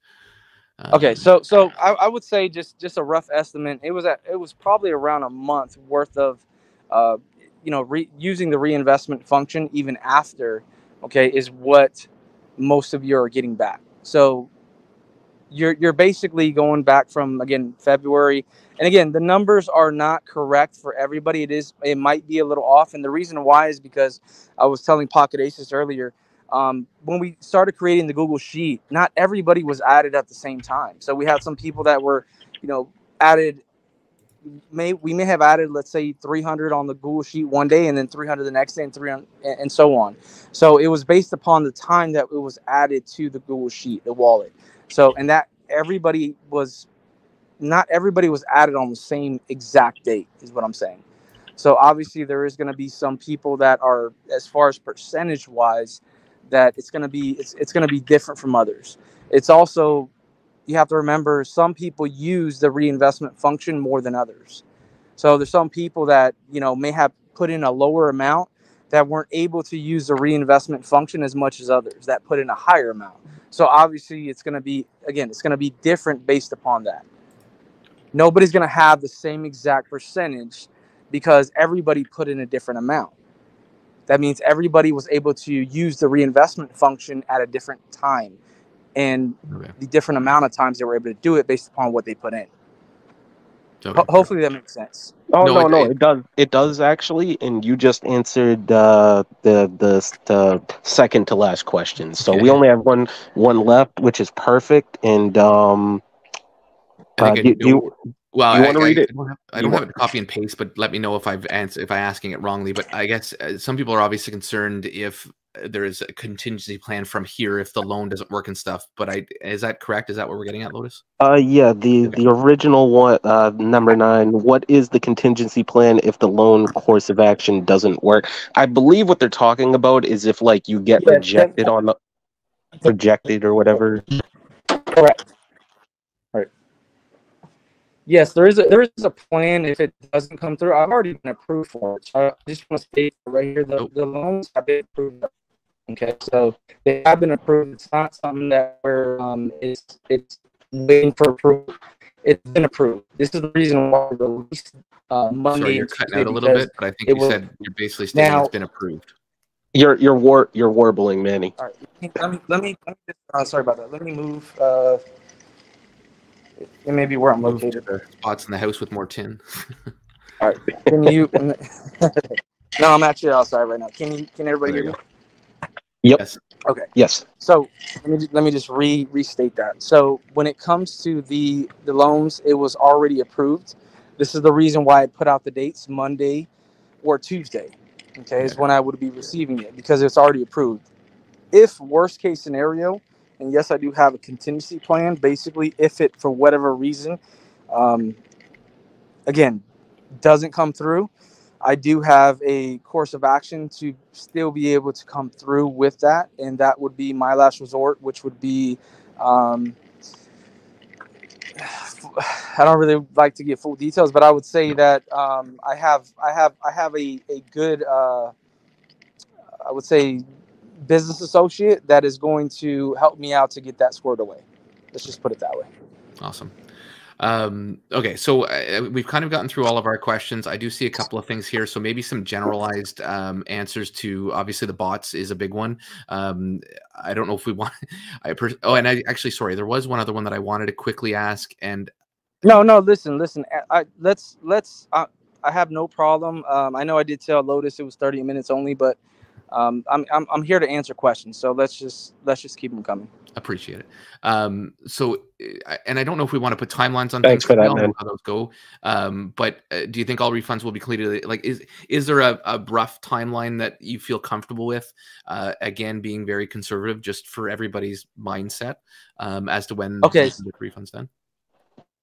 Okay, so I would say just a rough estimate. It was probably around a month worth of, uh, using the reinvestment function even after, okay, is what most of you are getting back. So you're basically going back from, again, February, and again, the numbers are not correct for everybody. It might be a little off, and the reason why is because I was telling Pocket Aces earlier, when we started creating the Google Sheet, not everybody was added at the same time. So we had some people that were, added. We may have added, let's say, 300 on the Google Sheet one day, and then 300 the next day, and 300, and so on. So it was based upon the time that it was added to the Google Sheet, the wallet. So, and that not everybody was added on the same exact date, is what I'm saying. So obviously there is going to be some people that are, as far as percentage wise, that it's going to be different from others. It's also, you have to remember, some people use the reinvestment function more than others. So there's some people that, may have put in a lower amount that weren't able to use the reinvestment function as much as others that put in a higher amount. So obviously it's going to be different based upon that. Nobody's going to have the same exact percentage because everybody put in a different amount. That means everybody was able to use the reinvestment function at a different time, and the different amount of times they were able to do it based upon what they put in. Okay. Hopefully that makes sense. Oh, no, it does. It does actually, and you just answered the second to last question. So we only have one left, which is perfect. And I think do you want to read it? I don't have it to copy and paste, but let me know if I'm asking it wrongly. But I guess some people are obviously concerned if there is a contingency plan from here if the loan doesn't work and stuff. But is that correct? Is that what we're getting at, Lotus? Yeah. The original one, number 9. What is the contingency plan if the loan course of action doesn't work? I believe what they're talking about is if like you get rejected on the rejected or whatever. Correct. Right. Yes, there is a plan if it doesn't come through. I've already been approved for it. So I just want to state right here, the loans have been approved. Okay, so they have been approved. It's not something that it's waiting for approval. It's been approved. This is the reason why we released Monday. Sorry, you're cutting out a little bit, but I think you said you're basically stating it's been approved. You're warbling, Manny. All right, let me sorry about that. Let me move. It may be where I'm located. Spots in the house with more tin. All right. Can you? No, I'm actually outside right now. Can everybody hear me? Yep. Yes. Okay. Yes. So let me just restate that. So when it comes to the loans, it was already approved. This is the reason why I put out the dates Monday or Tuesday. Okay, is when I would be receiving it because it's already approved. If worst case scenario, and yes, I do have a contingency plan. Basically, if it for whatever reason, again, doesn't come through, I do have a course of action to still be able to come through with that, and that would be my last resort, which would be, I don't really like to give full details, but I would say that I have a good, I would say, business associate that is going to help me out to get that squared away. Let's just put it that way. Awesome. Okay, so we've kind of gotten through all of our questions. I do see a couple of things here, so maybe some generalized answers to, obviously the bots is a big one. I don't know if we want. Sorry, there was one other one that I wanted to quickly ask. And no, listen. I have no problem. I know I did tell Lotus it was 30 minutes only, but I'm here to answer questions. So let's just keep them coming. Appreciate it. So, and I don't know if we want to put timelines on Thanks things. for that, We all know man. how those go. But do you think all refunds will be completed? Like, is there a rough timeline that you feel comfortable with? Again, being very conservative, just for everybody's mindset, as to when okay, you can get refunds done.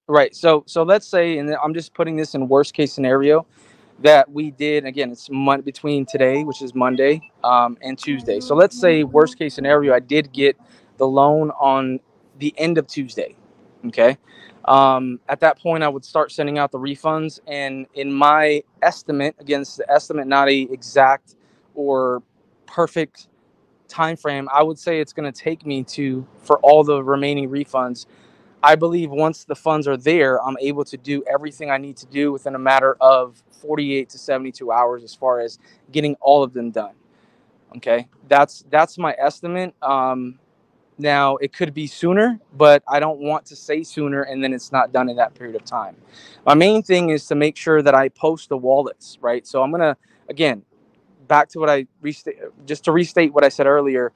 Right. So let's say, and I'm just putting this in worst case scenario, that we did, again, it's between today, which is Monday, and Tuesday. So let's say worst case scenario, I did get the loan on the end of Tuesday. Okay. At that point, I would start sending out the refunds. And in my estimate, again, it's the estimate, not a exact or perfect time frame, I would say it's going to take me for all the remaining refunds, I believe once the funds are there, I'm able to do everything I need to do within a matter of 48 to 72 hours as far as getting all of them done. Okay, that's my estimate. Now it could be sooner, but I don't want to say sooner and then it's not done in that period of time. My main thing is to make sure that I post the wallets, right? So I'm gonna, again, back to what I just to restate what I said earlier.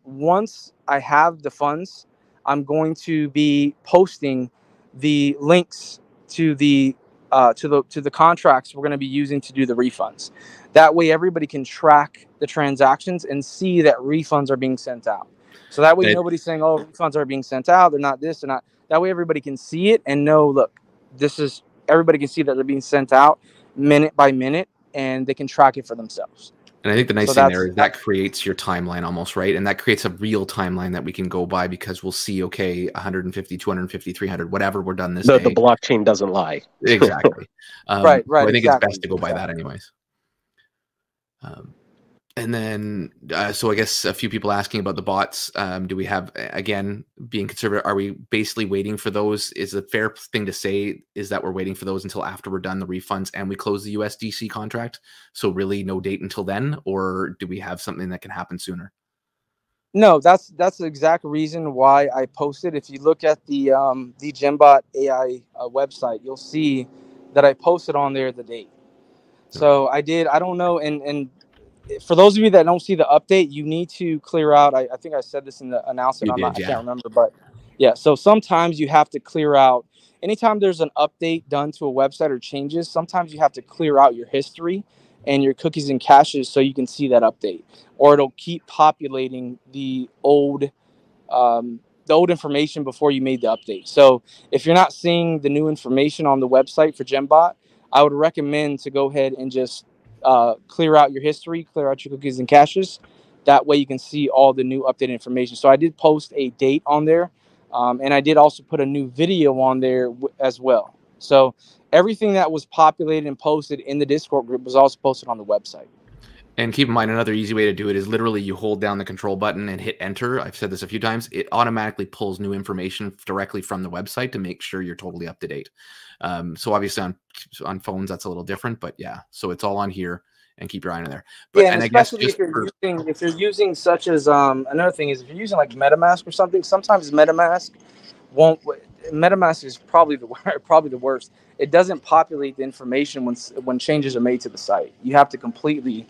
Once I have the funds, I'm going to be posting the links to the to the contracts we're going to be using to do the refunds. That way, everybody can track the transactions and see that refunds are being sent out. So that way, nobody's saying, "Oh, refunds are being sent out. They're not this, they're not." That way, everybody can see it and know, look, this is. Everybody can see that they're being sent out minute by minute, and they can track it for themselves. And I think the nice thing there is that creates your timeline almost, right? And that creates a real timeline that we can go by, because we'll see, okay, 150, 250, 300, whatever we're done this day. The blockchain doesn't lie. Exactly. Right. So I think it's best to go by that anyways. And then, so I guess a few people asking about the bots. Do we have, again, being conservative, are we basically waiting for those? Is the fair thing to say is that we're waiting for those until after we're done the refunds and we close the USDC contract? So really no date until then, or do we have something that can happen sooner? No, that's the exact reason why I posted. If you look at the Gembot AI website, you'll see that I posted on there the date. So I did. I don't know, and for those of you that don't see the update, you need to clear out. I think I said this in the announcement. I can't remember, but yeah. So sometimes you have to clear out. Anytime there's an update done to a website or changes, sometimes you have to clear out your history and your cookies and caches so you can see that update, or it'll keep populating the old information before you made the update. So if you're not seeing the new information on the website for Gembot, I would recommend to go ahead and just clear out your history, clear out your cookies and caches. That way you can see all the new updated information. So I did post a date on there, and I did also put a new video on there as well. So everything that was populated and posted in the Discord group was also posted on the website. And keep in mind, another easy way to do it is literally you hold down the control button and hit enter. I've said this a few times. It automatically pulls new information directly from the website to make sure you're totally up to date. So obviously on phones, that's a little different, but yeah, so it's all on here, and keep your eye on there. But, yeah, and especially if you're using such as another thing is if you're using like MetaMask or something, sometimes MetaMask is probably the worst. It doesn't populate the information when changes are made to the site. You have to completely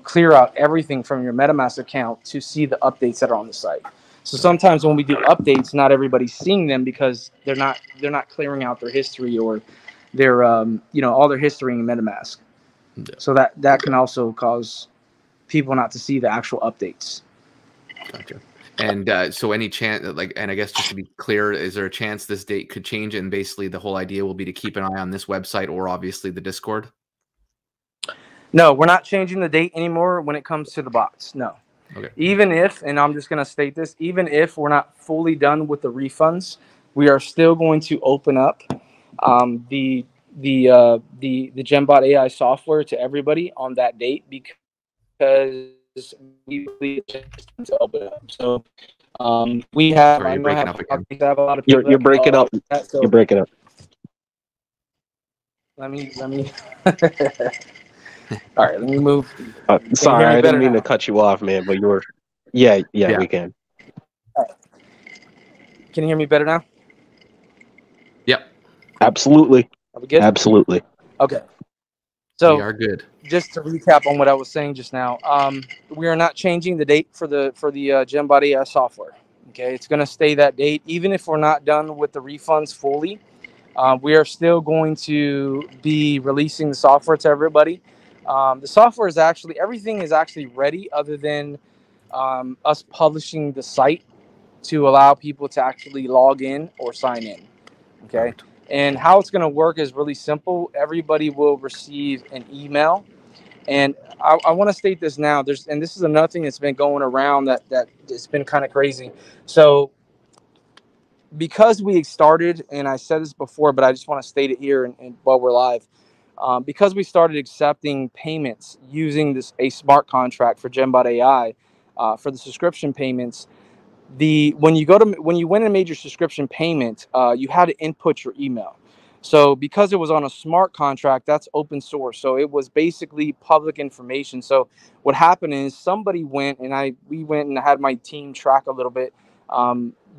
clear out everything from your MetaMask account to see the updates that are on the site. So sometimes when we do updates, not everybody's seeing them because they're not clearing out their history or their all their history in MetaMask. Yeah. So that can also cause people not to see the actual updates. Gotcha. And so any chance, and I guess just to be clear, is there a chance this date could change? And basically the whole idea will be to keep an eye on this website or obviously the Discord? No, we're not changing the date anymore when it comes to the bots. No. Okay. Even if, and I'm just going to state this, even if we're not fully done with the refunds, we are still going to open up the Gembot AI software to everybody on that date because we believe it's to open up. So we have. Sorry, I you're breaking up again. Have a lot of people You're breaking up. So you're breaking up. Let me. All right, let me move. Sorry, I didn't mean to cut you off, man. But you were. Yeah, we can. All right. Can you hear me better now? Yep. Absolutely. Are we good? Absolutely. Okay. So we are good. Just to recap on what I was saying just now, we are not changing the date for the Gembot AI software. Okay, it's going to stay that date, even if we're not done with the refunds fully. We are still going to be releasing the software to everybody. The software is everything is actually ready, other than us publishing the site to allow people to actually log in or sign in. Okay. Right. And how it's going to work is really simple. Everybody will receive an email. And I want to state this now. This is another thing that's been going around that it's been kind of crazy. So because we started, and I said this before, but I just want to state it here and while we're live, because we started accepting payments using a smart contract for Gembot AI for the subscription payments, when you went and made your subscription payment, you had to input your email. So because it was on a smart contract, that's open source. So it was basically public information. So what happened is somebody went and we went and had my team track a little bit.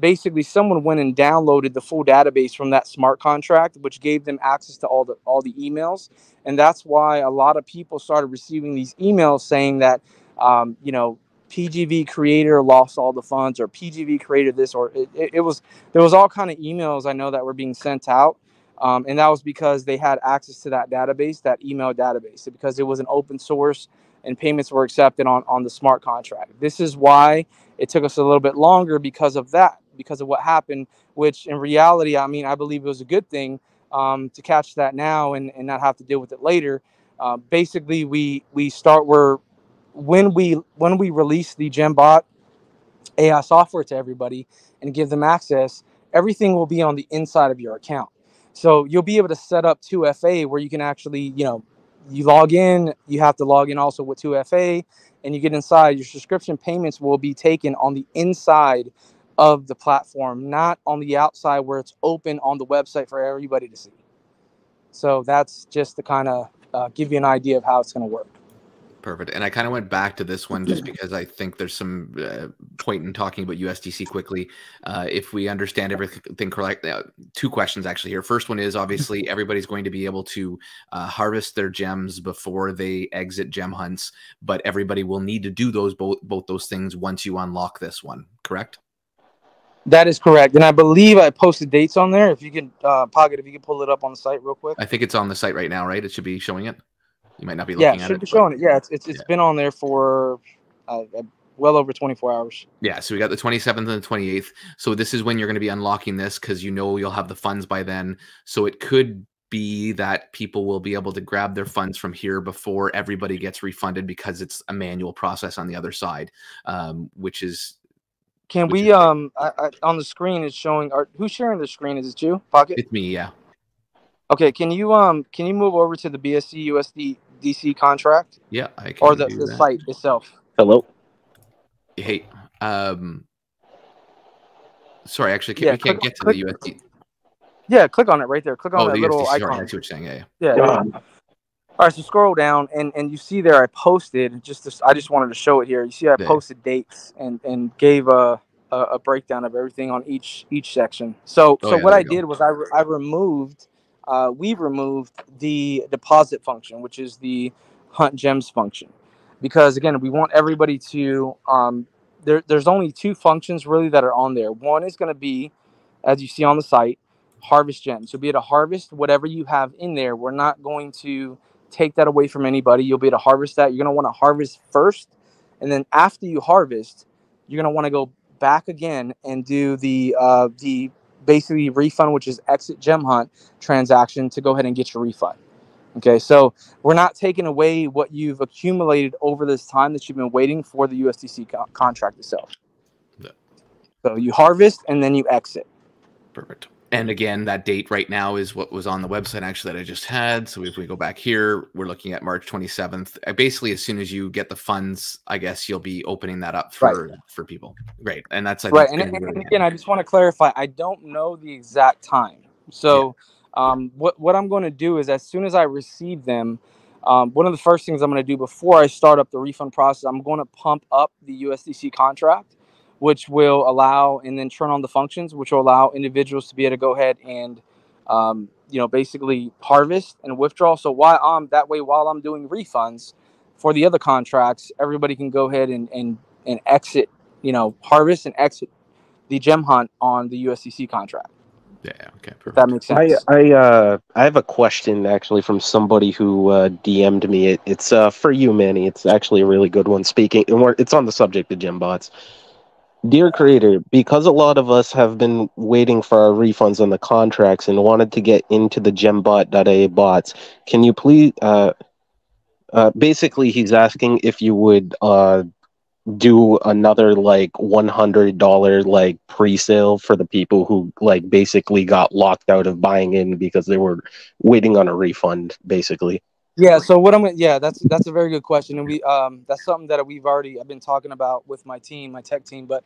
Basically, someone went and downloaded the full database from that smart contract, which gave them access to all the emails, and that's why a lot of people started receiving these emails saying that, PGV creator lost all the funds, or PGV created this, or it was there was all kind of emails I know that were being sent out. And that was because they had access to that database, that email database, because it was an open source and payments were accepted on the smart contract. This is why it took us a little bit longer because of that, because of what happened, which in reality, I mean, I believe it was a good thing to catch that now and not have to deal with it later. Basically, when we release the GemBot AI software to everybody and give them access, everything will be on the inside of your account. So you'll be able to set up 2FA where you can actually, you log in, you have to log in also with 2FA, and you get inside. Your subscription payments will be taken on the inside of the platform, not on the outside where it's open on the website for everybody to see. So that's just to kind of give you an idea of how it's going to work. Perfect. And I kind of went back to this one just because I think there's some point in talking about USDC quickly. If we understand everything correctly, two questions actually here. First one is obviously everybody's going to be able to harvest their gems before they exit gem hunts, but everybody will need to do both those things once you unlock this one, correct? That is correct. And I believe I posted dates on there. If you can, Pocket, if you can pull it up on the site real quick. I think it's on the site right now, right? It should be showing it. You might not be looking at it. Yeah, it should be showing it. Yeah, it's been on there for well over 24 hours. Yeah, so we got the 27th and the 28th. So this is when you're going to be unlocking this because you'll have the funds by then. So it could be that people will be able to grab their funds from here before everybody gets refunded because it's a manual process on the other side, which is... Can we, on the screen it's showing, who's sharing the screen? Is it you, Pocket? It's me, yeah. Okay, can you move over to the BSC USDC contract? Yeah, I can. Or the site itself. Hello. Hey, sorry, actually, we can't get to the USD. Yeah, click on it right there. Click on that the little USDC, icon. Sorry, I see what you're saying. Yeah. All right, so scroll down and you see there I posted I just wanted to show it here. You see I posted dates and gave a breakdown of everything on each section. So what I did was we removed the deposit function, which is the hunt gems function, because again we want everybody to there's only two functions really that are on there. One is going to be, as you see on the site, harvest gems. You'll be able to harvest whatever you have in there. We're not going to take that away from anybody. You'll be able to harvest that. You're going to want to harvest first, and then after you harvest, you're going to want to go back again and do the basically refund, which is exit gem hunt transaction, to go ahead and get your refund. Okay, so we're not taking away what you've accumulated over this time that you've been waiting for the USDC contract itself. Yeah. So you harvest and then you exit. Perfect. And again, that date right now is what was on the website actually that I just had. So if we go back here, we're looking at March 27th. Basically, as soon as you get the funds, I guess you'll be opening that up for people. Great. And that's right. And again, I just want to clarify, I don't know the exact time. So what I'm going to do is, as soon as I receive them, one of the first things I'm going to do before I start up the refund process, I'm going to pump up the USDC contract, which will allow, and then turn on the functions, which will allow individuals to be able to go ahead and, basically harvest and withdraw. So while I'm doing refunds for the other contracts, everybody can go ahead and exit, harvest and exit the gem hunt on the USDC contract. Yeah. Okay. Perfect. If that makes sense. I have a question actually from somebody who DM'd me. It's for you, Manny. It's actually a really good one. It's on the subject of gem bots. Dear creator, because a lot of us have been waiting for our refunds on the contracts and wanted to get into the gembot.a bots, can you please, basically he's asking if you would do another like $100 like pre-sale for the people who like basically got locked out of buying in because they were waiting on a refund, basically. Yeah. So what that's a very good question, and that's something that I've been talking about with my team, my tech team. But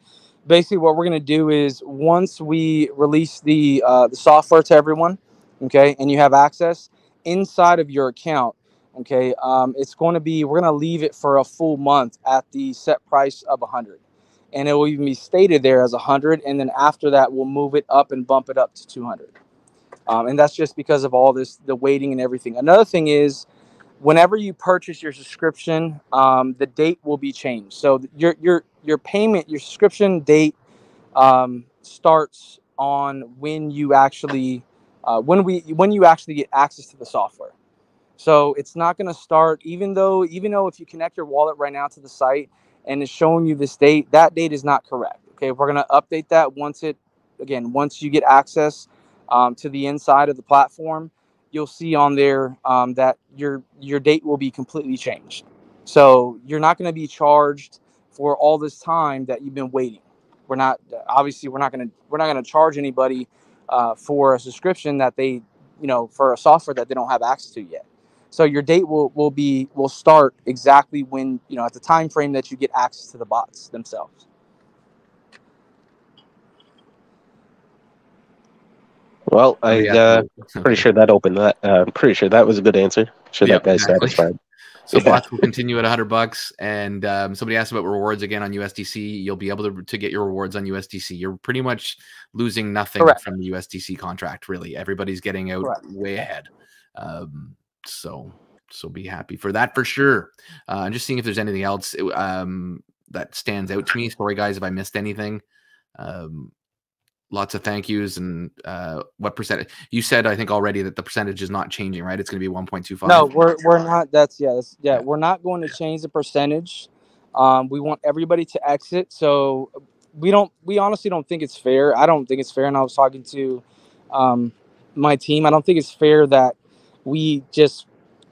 basically, what we're gonna do is once we release the software to everyone, okay, and you have access inside of your account, okay, it's going to be we're gonna leave it for a full month at the set price of 100, and it will even be stated there as 100, and then after that we'll move it up and bump it up to 200. And that's just because of all the waiting and everything. Another thing is, whenever you purchase your subscription, the date will be changed. So your payment, your subscription date starts on when you actually when you actually get access to the software. So it's not going to start, even though if you connect your wallet right now to the site and it's showing you this date, that date is not correct. Okay, we're going to update that once you get access to the inside of the platform. You'll see on there that your date will be completely changed. So you're not going to be charged for all this time that you've been waiting. We're not obviously we're not going to charge anybody for a subscription that for a software that they don't have access to yet. So your date will start exactly when, at the time frame that you get access to the bots themselves. Well, Somebody I asked pretty sure that opened that. I'm pretty sure that was a good answer. Sure Yeah, that guy's exactly. satisfied. So Yeah. bots will continue at $100, and somebody asked about rewards again on USDC. You'll be able to get your rewards on USDC. You're pretty much losing nothing Correct. from the USDC contract. Really, everybody's getting out Correct. way ahead. So be happy for that for sure. I'm just seeing if there's anything else that stands out to me. Sorry guys if I missed anything. Lots of thank yous. And what percentage? You said, I think already, that the percentage is not changing, right? It's going to be 1.25. No, we're not. We're not going to change the percentage. We want everybody to exit. So we honestly don't think it's fair. I don't think it's fair. And I was talking to my team. I don't think it's fair that we just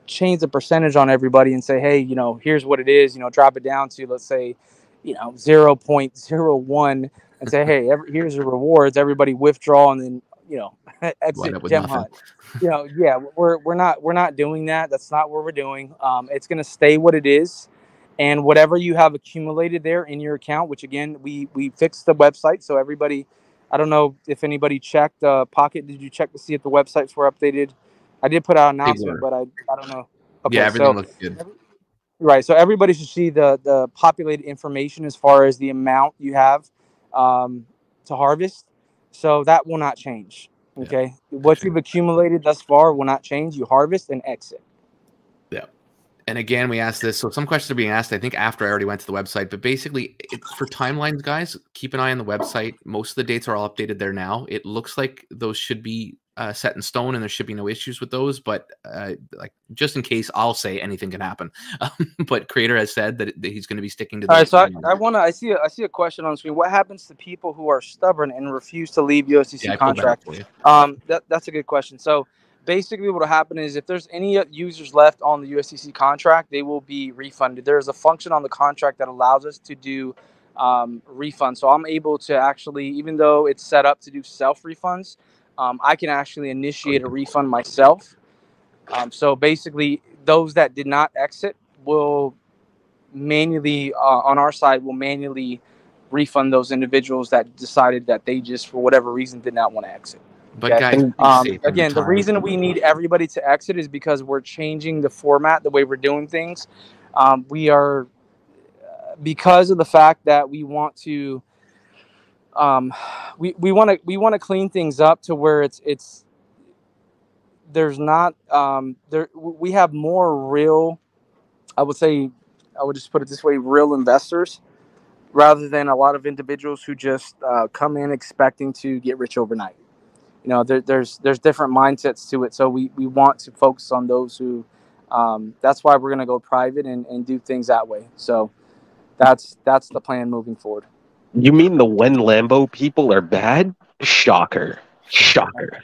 change the percentage on everybody and say, hey, here's what it is. Drop it down to, let's say, 0.01, and say, hey, here's your rewards. Everybody withdraw, and then Wind exit up with Gem nothing. Hunt. Yeah, we're not doing that. That's not what we're doing. It's going to stay what it is, and whatever you have accumulated there in your account, which again we fixed the website, so everybody. I don't know if anybody checked Pocket. Did you check to see if the websites were updated? I did put out an announcement, but I don't know. Okay, Yeah, everything so looks good. right, so everybody should see the populated information as far as the amount you have to harvest. So that will not change. Okay, what you've accumulated thus far will not change. You harvest and exit. Yeah. And again, we asked this. So some questions are being asked, I think, after I already went to the website. But basically, for timelines, guys, keep an eye on the website. Most of the dates are all updated there now. It looks like those should be set in stone, and there should be no issues with those. But like, just in case, I'll say anything can happen. But Creator has said that he's going to be sticking to the. All right, so I see a question on the screen. What happens to people who are stubborn and refuse to leave USDC Yeah, I pulled that up contract? for you. That's a good question. So basically, what will happen is if there's any users left on the USDC contract, they will be refunded. There's a function on the contract that allows us to do refunds. So I'm able to actually, even though it's set up to do self refunds, I can actually initiate a refund myself. So basically, those that did not exit will manually on our side will manually refund those individuals that decided that they just, for whatever reason, did not want to exit. But guys, be safe in again, the reason we need everybody to exit is because we're changing the format, the way we're doing things. We are because of the fact that we want to we want to clean things up to where it's there's not there we have more real, I would say, I would just put it this way, real investors, rather than a lot of individuals who just come in expecting to get rich overnight. There's different mindsets to it. So we want to focus on those who, that's why we're going to go private and do things that way. So that's the plan moving forward. You mean the when Lambo people are bad? Shocker.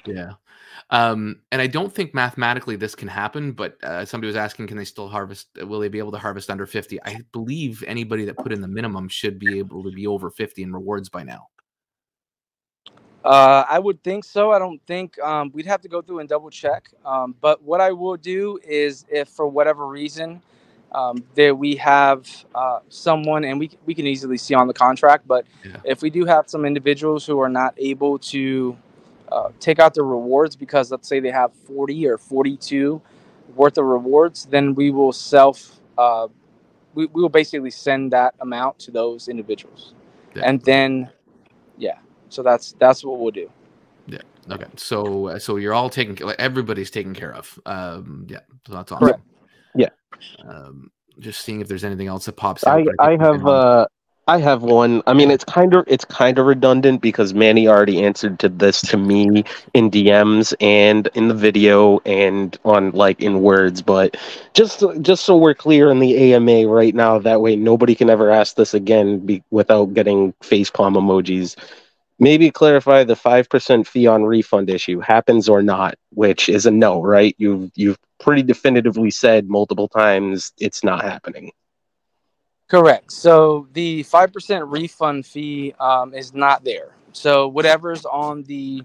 Yeah. And I don't think mathematically this can happen, but somebody was asking, can they still harvest? Will they be able to harvest under 50? I believe anybody that put in the minimum should be able to be over 50 in rewards by now. I would think so. I don't think we'd have to go through and double check. But what I will do is, if for whatever reason that we have someone, and we can easily see on the contract, but Yeah. if we do have some individuals who are not able to take out the rewards because, let's say, they have 40 or 42 worth of rewards, then we will we will basically send that amount to those individuals, Yeah. and then yeah. So that's what we'll do. Yeah. Okay. So you're all taken. Like, everybody's taken care of. Yeah. So that's awesome. Correct. Yeah. Just seeing if there's anything else that pops out. I have one. I mean, it's kind of redundant because Manny already answered to this to me in DMs and in the video and on like in words, but just so we're clear in the AMA right now, that way nobody can ever ask this again without getting facepalm emojis. Maybe clarify the 5% fee on refund issue happens or not, which is a no, right? You've pretty definitively said multiple times it's not happening. Correct. So the 5% refund fee is not there. So whatever's on the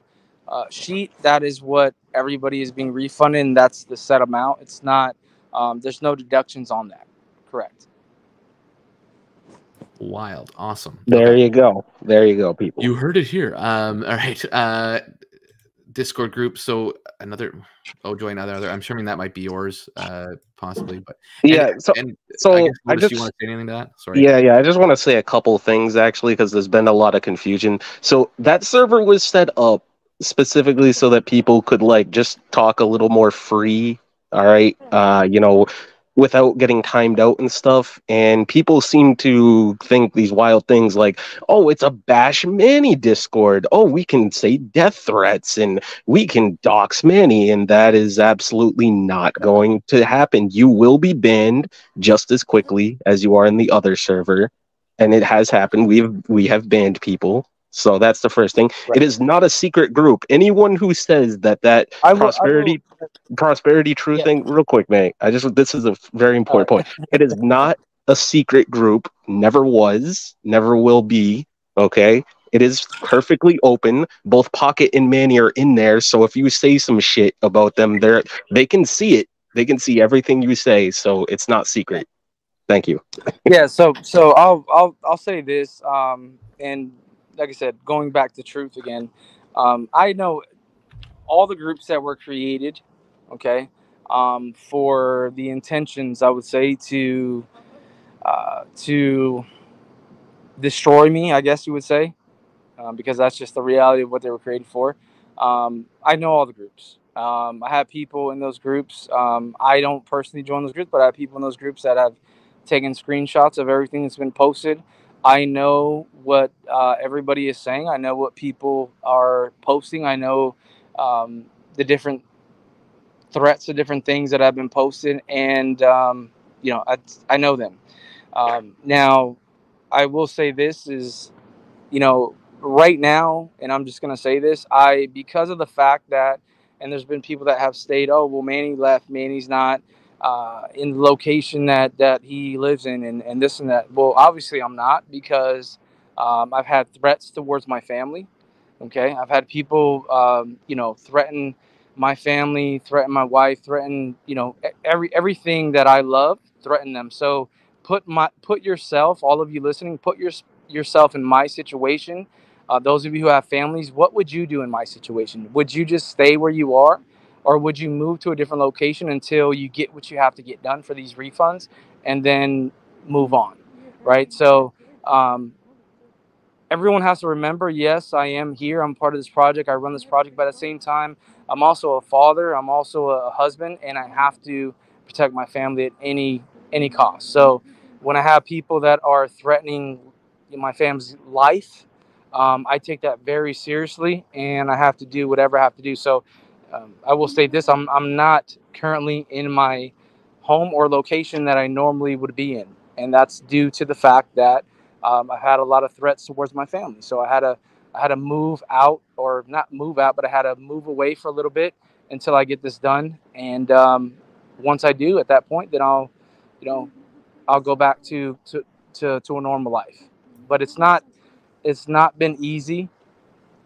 sheet, that is what everybody is being refunded, and that's the set amount. It's not. There's no deductions on that. Correct. Wild. Awesome. There Okay. you go. There you go, people. You heard it here. All right. Discord group. So join other. I'm assuming that might be yours, possibly. But yeah. So I guess, Lotus, you want to say anything to that? Sorry. Yeah. I just want to say a couple things actually, because there's been a lot of confusion. So that server was set up specifically so that people could like just talk a little more free. All right. Without getting timed out and stuff. And people seem to think these wild things like, oh, it's a Bash Manny Discord. Oh, we can say death threats and we can dox Manny. And that is absolutely not going to happen. You will be banned just as quickly as you are in the other server. And it has happened. We have banned people. So that's the first thing. Right. It is not a secret group. Anyone who says that prosperity true thing, real quick, mate. This is a very important point. It is not a secret group, never was, never will be. Okay, it is perfectly open. Both Pocket and Manny are in there, so if you say some shit about them, they can see it. They can see everything you say, so it's not secret. Thank you. Yeah. So I'll say this. And like I said, going back to truth again, I know all the groups that were created, okay, for the intentions, I would say, to destroy me, I guess you would say, because that's just the reality of what they were created for. I know all the groups. I have people in those groups. I don't personally join those groups, but I have people in those groups that have taken screenshots of everything that's been posted. I know what everybody is saying. I know what people are posting. I know the different threats of different things that have been posted, and I know them. Now, I will say this is, right now, and I'm just gonna say this, because of the fact that, and there's been people that have stayed. Oh, well, Manny left. Manny's not in the location that he lives in, and this and that. Well, obviously, I'm not, because I've had threats towards my family. Okay, I've had people, threaten my family, threaten my wife, threaten, everything that I love, threaten them. So put yourself, all of you listening, put yourself in my situation. Those of you who have families, what would you do in my situation? Would you just stay where you are, or would you move to a different location until you get what you have to get done for these refunds, and then move on, right? So. Everyone has to remember, yes, I am here. I'm part of this project. I run this project. But at the same time, I'm also a father. I'm also a husband, and I have to protect my family at any cost. So when I have people that are threatening my family's life, I take that very seriously, and I have to do whatever I have to do. So I will say this: I'm not currently in my home or location that I normally would be in, and that's due to the fact that I've had a lot of threats towards my family. So I had to move out, or not move out, but I had to move away for a little bit until I get this done. And once I do, at that point, then I'll go back to a normal life. But it's not been easy.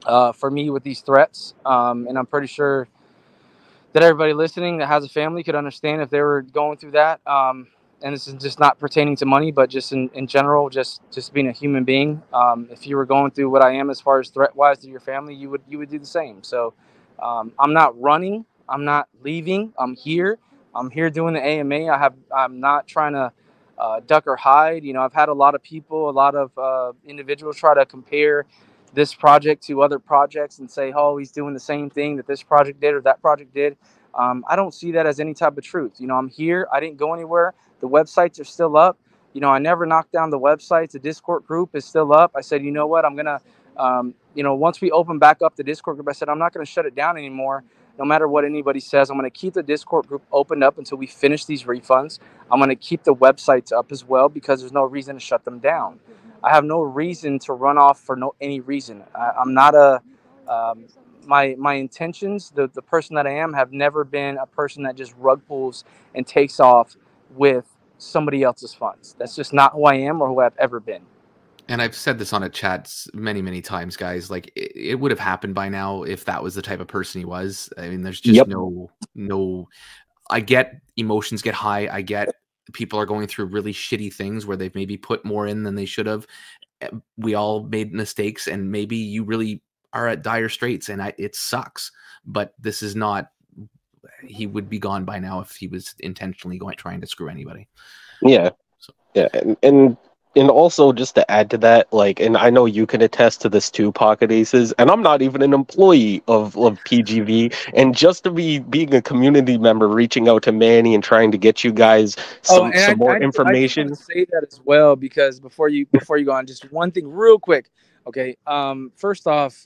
for me with these threats. And I'm pretty sure that everybody listening that has a family could understand if they were going through that. And this is just not pertaining to money, but just in general, just being a human being. If you were going through what I am as far as threat wise to your family, you would do the same. So I'm not running. I'm not leaving. I'm here. I'm here doing the AMA. I'm not trying to duck or hide. You know, I've had a lot of people, a lot of individuals try to compare this project to other projects and say, oh, he's doing the same thing that this project did or that project did. I don't see that as any type of truth. You know, I'm here. I didn't go anywhere. The websites are still up. You know, I never knocked down the websites. The Discord group is still up. I said, you know what, I'm going to, once we open back up the Discord group, I said, I'm not going to shut it down anymore. No matter what anybody says, I'm going to keep the Discord group opened up until we finish these refunds. I'm going to keep the websites up as well because there's no reason to shut them down. I have no reason to run off for any reason. I'm not my intentions, the person that I am, have never been a person that just rug pulls and takes off with somebody else's funds. That's just not who I am or who I've ever been. And I've said this on a chat many, many times, guys. Like it would have happened by now if that was the type of person he was. I mean, there's just no. I get emotions get high. I get people are going through really shitty things where they've maybe put more in than they should have. We all made mistakes, and maybe you really are at dire straits, and it sucks. But this is not. He would be gone by now if he was intentionally trying to screw anybody. Yeah, so. Yeah, and also just to add to that, like, and I know you can attest to this too, Pocket Aces, and I'm not even an employee of PGV, and just to be being a community member, reaching out to Manny and trying to get you guys some more information. I just want to say that as well, because before you go on, just one thing real quick. Okay, first off,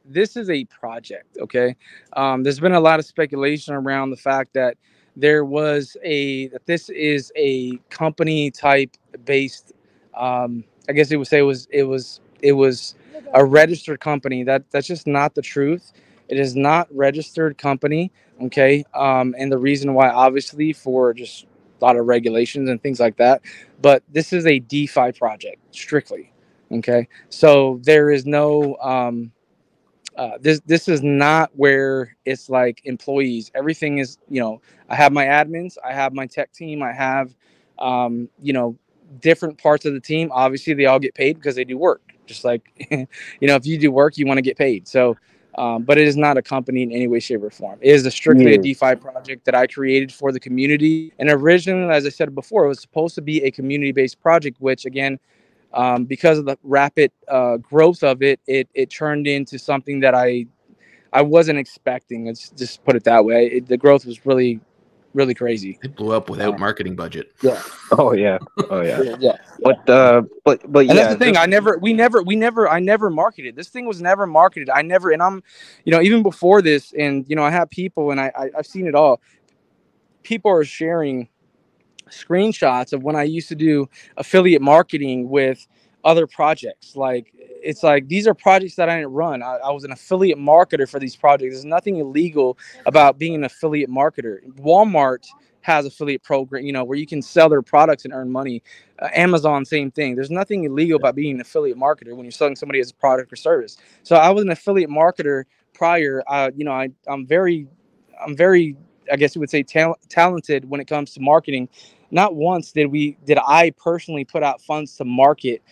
this is a project. Okay, there's been a lot of speculation around the fact that that this is a company type based. I guess it would say it was a registered company. That's just not the truth. It is not registered company. Okay, and the reason why, obviously, for just a lot of regulations and things like that. But this is a DeFi project strictly. Okay, so there is no. This is not where it's like employees. Everything is, I have my admins, I have my tech team, I have, different parts of the team. Obviously, they all get paid because they do work. Just like, if you do work, you want to get paid. So, but it is not a company in any way, shape, or form. It is strictly a DeFi project that I created for the community. And originally, as I said before, it was supposed to be a community-based project, which again, because of the rapid growth of it, it turned into something that I wasn't expecting. Let's just put it that way. The growth was really, really crazy. It blew up without marketing budget. Yeah. Oh yeah. Yeah. But yeah. And that's the thing. I never marketed. This thing was never marketed. And I'm, even before this, and I have people, and I've seen it all. People are sharing screenshots of when I used to do affiliate marketing with other projects. Like, it's like, these are projects that I didn't run. I was an affiliate marketer for these projects. There's nothing illegal about being an affiliate marketer. Walmart has affiliate program, where you can sell their products and earn money. Amazon, same thing. There's nothing illegal about being an affiliate marketer when you're selling somebody as a product or service. So I was an affiliate marketer prior. I'm very, I guess you would say, talented when it comes to marketing. Not once did I personally put out funds to market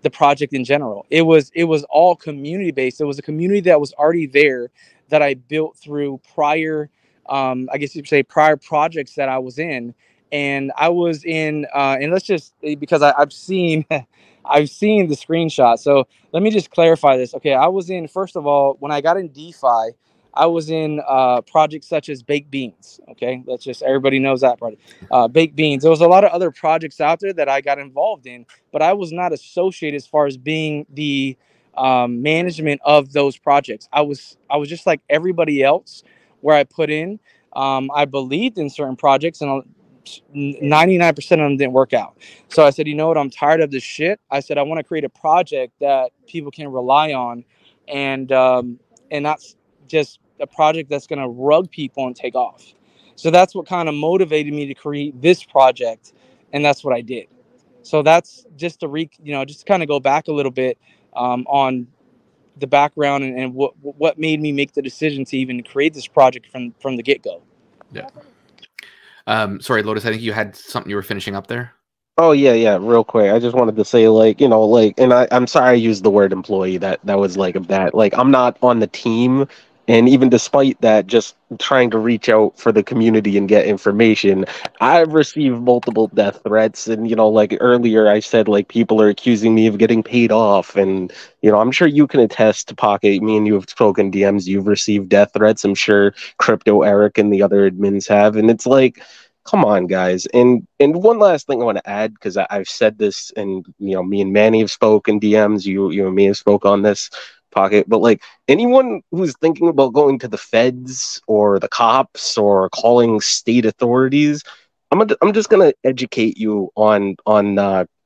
the project in general. It was all community based. It was a community that was already there that I built through prior, I guess you could say, prior projects that I was in. And I was in, and let's just, because I've seen the screenshot. So let me just clarify this. Okay, I was in, first of all, when I got in DeFi, I was in projects such as Baked Beans. Okay, that's just, everybody knows that project. Baked Beans. There was a lot of other projects out there that I got involved in, but I was not associated as far as being the management of those projects. I was just like everybody else, where I put in. I believed in certain projects, and 99% of them didn't work out. So I said, you know what? I'm tired of this shit. I said, I want to create a project that people can rely on, and that's just a project that's going to rug people and take off. So that's what kind of motivated me to create this project, and that's what I did. So that's just to just to kind of go back a little bit on the background and what made me make the decision to even create this project from the get-go. Yeah. Sorry, Lotus, I think you had something you were finishing up there. Oh yeah, real quick. I just wanted to say, like, and I'm sorry I used the word employee. That was like a bad, like, I'm not on the team, and even despite that, just trying to reach out for the community and get information, I've received multiple death threats, and like earlier I said, like, people are accusing me of getting paid off, and I'm sure you can attest to Pocket. Me and you have spoken DMs. You've received death threats. I'm sure Crypto Eric and the other admins have, and it's like, come on, guys. And one last thing I want to add, because I've said this, and me and Manny have spoken DMs. You and me have spoke on this, Pocket. But like, anyone who's thinking about going to the feds or the cops or calling state authorities, I'm just gonna educate you on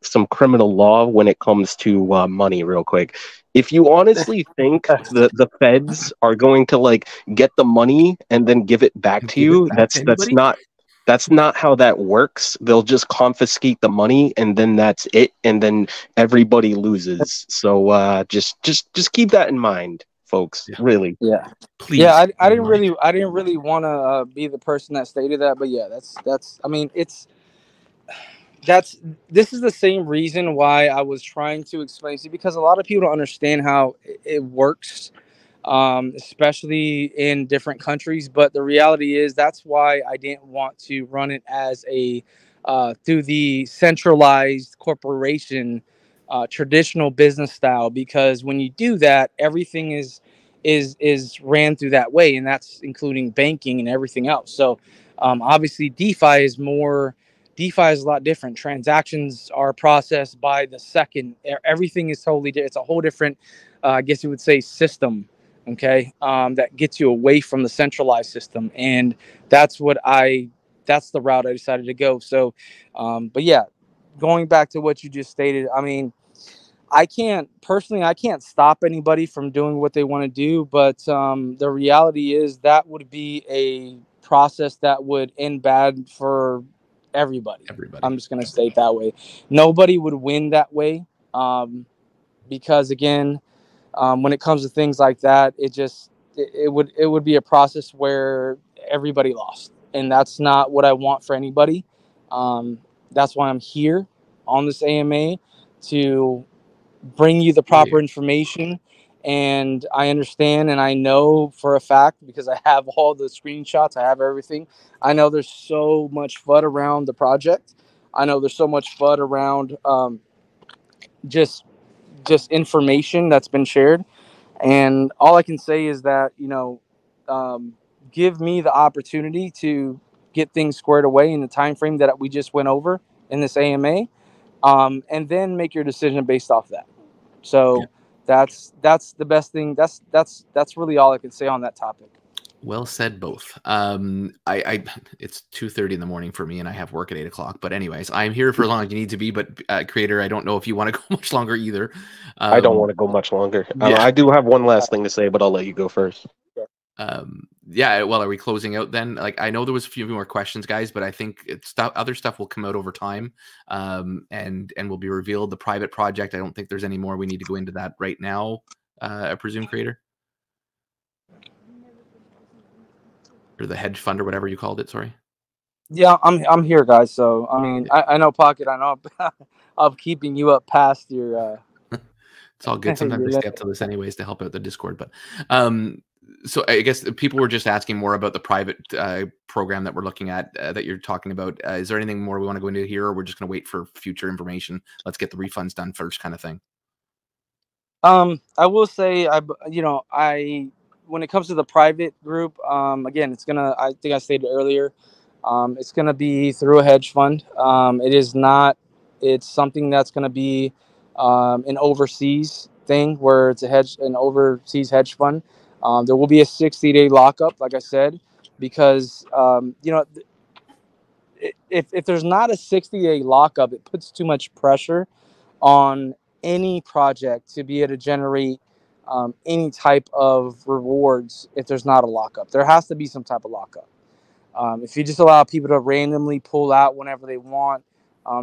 some criminal law when it comes to money, real quick. If you honestly think the feds are going to like get the money and then give it back to Give it you, back to anybody? that's not how that works. They'll just confiscate the money and then that's it, and then everybody loses. So just keep that in mind, folks. Yeah. Really. Yeah. Please. Yeah, I didn't really want to be the person that stated that, but yeah, that's I mean, this is the same reason why I was trying to explain to you, because a lot of people don't understand how it works, especially in different countries. But the reality is that's why I didn't want to run it as a through the centralized corporation, traditional business style, because when you do that, everything is ran through that way, and that's including banking and everything else. So obviously DeFi is a lot different. Transactions are processed by the second. Everything is totally different. It's a whole different, I guess you would say, system. Okay, that gets you away from the centralized system, and that's the route I decided to go. So, but yeah, going back to what you just stated, I mean, I can't stop anybody from doing what they want to do, but the reality is that would be a process that would end bad for everybody. I'm just going to state that way. Nobody would win that way, because again, when it comes to things like that, it would be a process where everybody lost, and that's not what I want for anybody. That's why I'm here on this AMA, to bring you the proper information. And I understand, and I know for a fact, because I have all the screenshots, I have everything. I know there's so much FUD around the project. I know there's so much FUD around just information that's been shared. And all I can say is that, give me the opportunity to get things squared away in the time frame that we just went over in this AMA, and then make your decision based off that. So that's the best thing. That's really all I can say on that topic. Well said, both. It's 2:30 in the morning for me, and I have work at 8 o'clock. But anyways, I'm here for as long as you need to be. But Creator, I don't know if you want to go much longer either. I don't want to go much longer. Yeah. I do have one last thing to say, but I'll let you go first. Yeah. Well, are we closing out then? Like, I know there was a few more questions, guys, but I think other stuff will come out over time, and will be revealed. The private project, I don't think there's any more we need to go into that right now. I presume, Creator, or the hedge fund or whatever you called it. Sorry. Yeah, I'm here, guys. So I mean, I know Pocket. I know I'm keeping you up past your. It's all good. Sometimes I stay up to this anyways to help out the Discord, but so I guess people were just asking more about the private program that we're looking at, that you're talking about. Is there anything more we want to go into here, or we're just going to wait for future information? Let's get the refunds done first, kind of thing. I will say, when it comes to the private group, again, I think I stated earlier, it's gonna be through a hedge fund. It's something that's gonna be an overseas thing, where it's an overseas hedge fund. There will be a 60-day lockup, like I said, because if there's not a 60-day lockup, it puts too much pressure on any project to be able to generate any type of rewards. If there's not a lockup, there has to be some type of lockup. If you just allow people to randomly pull out whenever they want,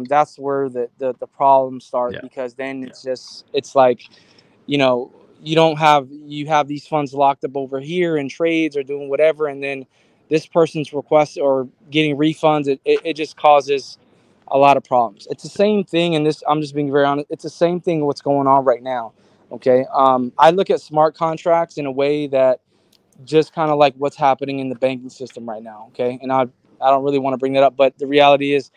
that's where the problems start. Because then it's like, you have these funds locked up over here in trades or doing whatever, and then this person's request or getting refunds, it just causes a lot of problems. It's the same thing, and this, I'm just being very honest, it's the same thing what's going on right now. Okay. I look at smart contracts in a way that just kind of like what's happening in the banking system right now. Okay. And I don't really want to bring that up, but the reality is,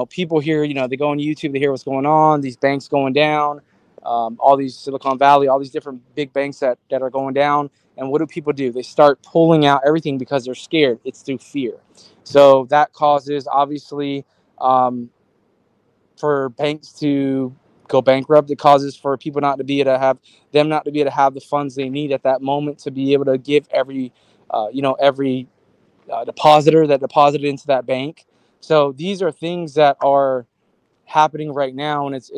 people here, they go on YouTube, they hear what's going on, these banks going down, all these Silicon Valley, all these different big banks that are going down. And what do people do? They start pulling out everything because they're scared. It's through fear. So that causes, obviously, for banks to go bankrupt. It causes for people not to be able to have the funds they need at that moment to be able to give every depositor that deposited into that bank. So these are things that are happening right now, and it's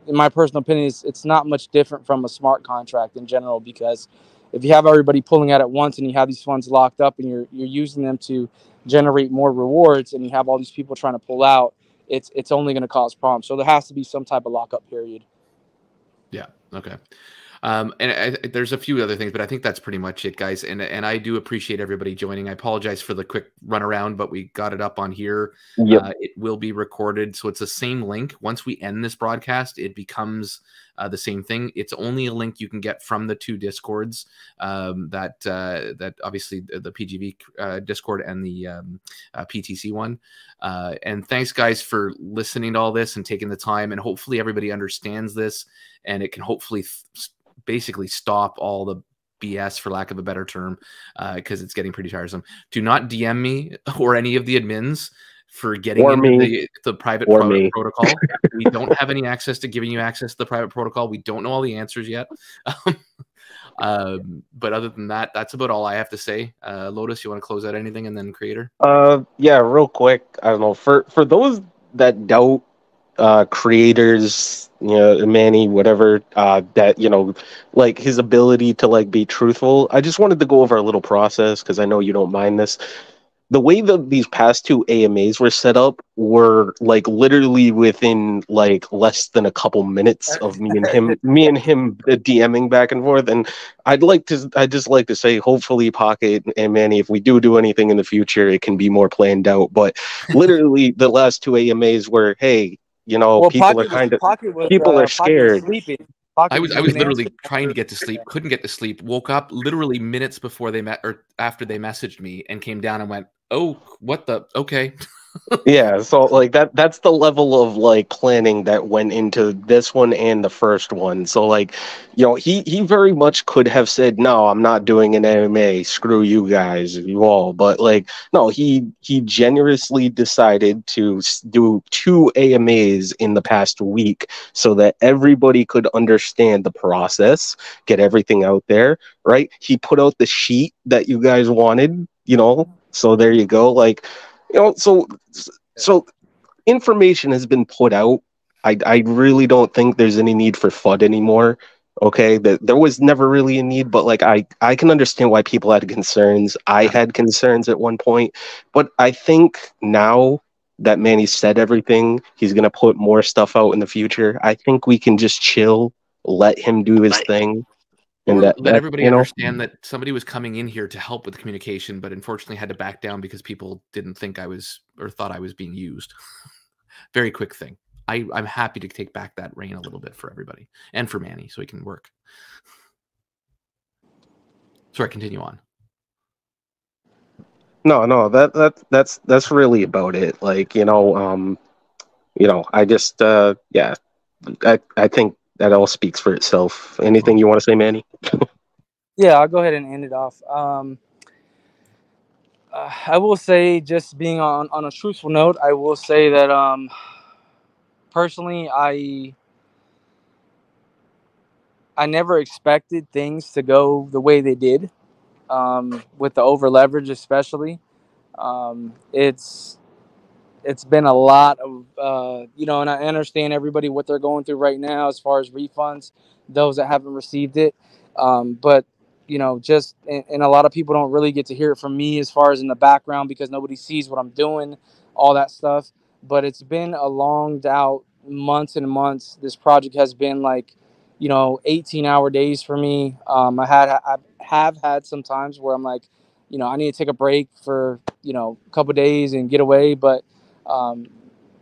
in my personal opinion, it's not much different from a smart contract in general, because if you have everybody pulling out at once and you have these funds locked up and you're using them to generate more rewards, and you have all these people trying to pull out, it's only going to cause problems. So there has to be some type of lockup period. Yeah. Okay. And there's a few other things, but I think that's pretty much it, guys. And I do appreciate everybody joining. I apologize for the quick run around, but we got it up on here. Yep. It will be recorded, so it's the same link. Once we end this broadcast, it becomes the same thing. It's only a link you can get from the two Discords, that obviously the PGV Discord and the PTC one. And thanks, guys, for listening to all this and taking the time. And hopefully everybody understands this, and it can hopefully basically stop all the BS, for lack of a better term, because it's getting pretty tiresome. Do not DM me or any of the admins for getting into the private protocol. We don't have any access to giving you access to the private protocol. We don't know all the answers yet. But other than that, that's about all I have to say. Lotus, you want to close out anything, and then Creator? Yeah, real quick. I don't know, for those that doubt Creator's, Manny, whatever, that, like his ability to like be truthful. I just wanted to go over a little process, because I know you don't mind this. The way that these past two AMAs were set up were like literally within like less than a couple minutes of me and him DMing back and forth. And I'd just like to say, hopefully Pocket and Manny, if we do anything in the future, it can be more planned out. But literally the last two AMAs were, hey, people are scared. I was literally trying to get to sleep, couldn't get to sleep, woke up literally minutes before they met, or after they messaged me, and came down and went, oh, what the, okay. Yeah, so like that's the level of like planning that went into this one and the first one. So like, he very much could have said, no, I'm not doing an AMA, screw you guys, you all. But like, no, he generously decided to do two AMAs in the past week so that everybody could understand the process, get everything out there, right? He put out the sheet that you guys wanted, so there you go. Like, so information has been put out. I really don't think there's any need for FUD anymore. Okay, there was never really a need, but like I can understand why people had concerns. I had concerns at one point, but I think now that Manny said everything, he's gonna put more stuff out in the future. I think we can just chill, let him do his thing. And let everybody understand that somebody was coming in here to help with the communication, but unfortunately had to back down because people didn't think I was, or thought I was being used. Very quick thing. I'm happy to take back that reign a little bit for everybody and for Manny, so he can work. Sorry, continue on. No, that's really about it. Like, I just yeah, I think that all speaks for itself. Anything you want to say, Manny? Yeah, I'll go ahead and end it off. I will say, just being on a truthful note, I will say that personally, I never expected things to go the way they did, with the over leverage especially. It's been a lot of, and I understand everybody what they're going through right now as far as refunds, those that haven't received it. But, and a lot of people don't really get to hear it from me as far as in the background, because nobody sees what I'm doing, all that stuff. But it's been a longed out months and months. This project has been like, 18-hour days for me. I have had some times where I'm like, I need to take a break for a couple days and get away. But um,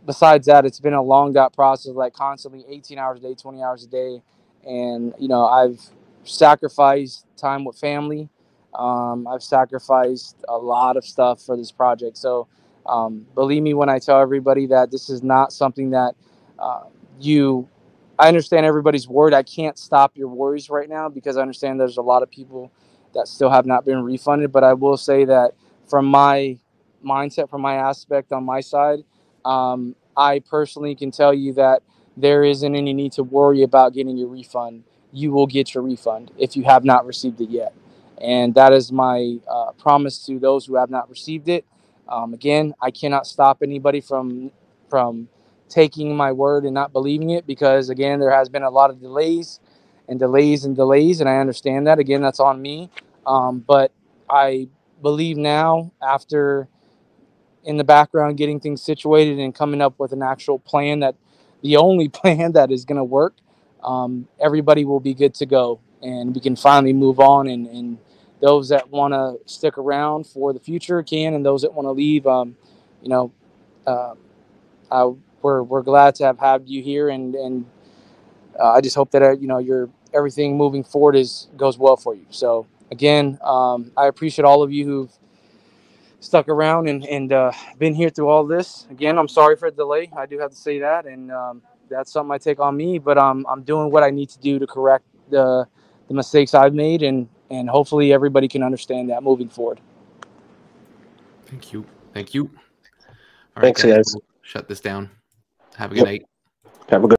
besides that, it's been a long process, like constantly 18 hours a day, 20 hours a day, and I've sacrificed time with family. I've sacrificed a lot of stuff for this project. So believe me when I tell everybody that this is not something that uh, you I understand everybody's worried. I can't stop your worries right now because I understand there's a lot of people that still have not been refunded. But I will say that from my mindset, from my aspect on my side, I personally can tell you that there isn't any need to worry about getting your refund. You will get your refund if you have not received it yet. And that is my promise to those who have not received it. Again, I cannot stop anybody from taking my word and not believing it because again there has been a lot of delays and delays and delays, and I understand that. Again, that's on me. But I believe now, after in the background getting things situated and coming up with an actual plan, that the only plan that is going to work, everybody will be good to go and we can finally move on, and those that want to stick around for the future can, and those that want to leave, you know uh, we're glad to have had you here, and I just hope that your everything moving forward goes well for you. So again, I appreciate all of you who've stuck around and been here through all this. Again, I'm sorry for the delay. I do have to say that, and that's something I take on me. But I'm doing what I need to do to correct the mistakes I've made, and hopefully everybody can understand that moving forward. Thank you. Thank you. All right, Thanks, guys. We'll shut this down. Have a good night. Have a good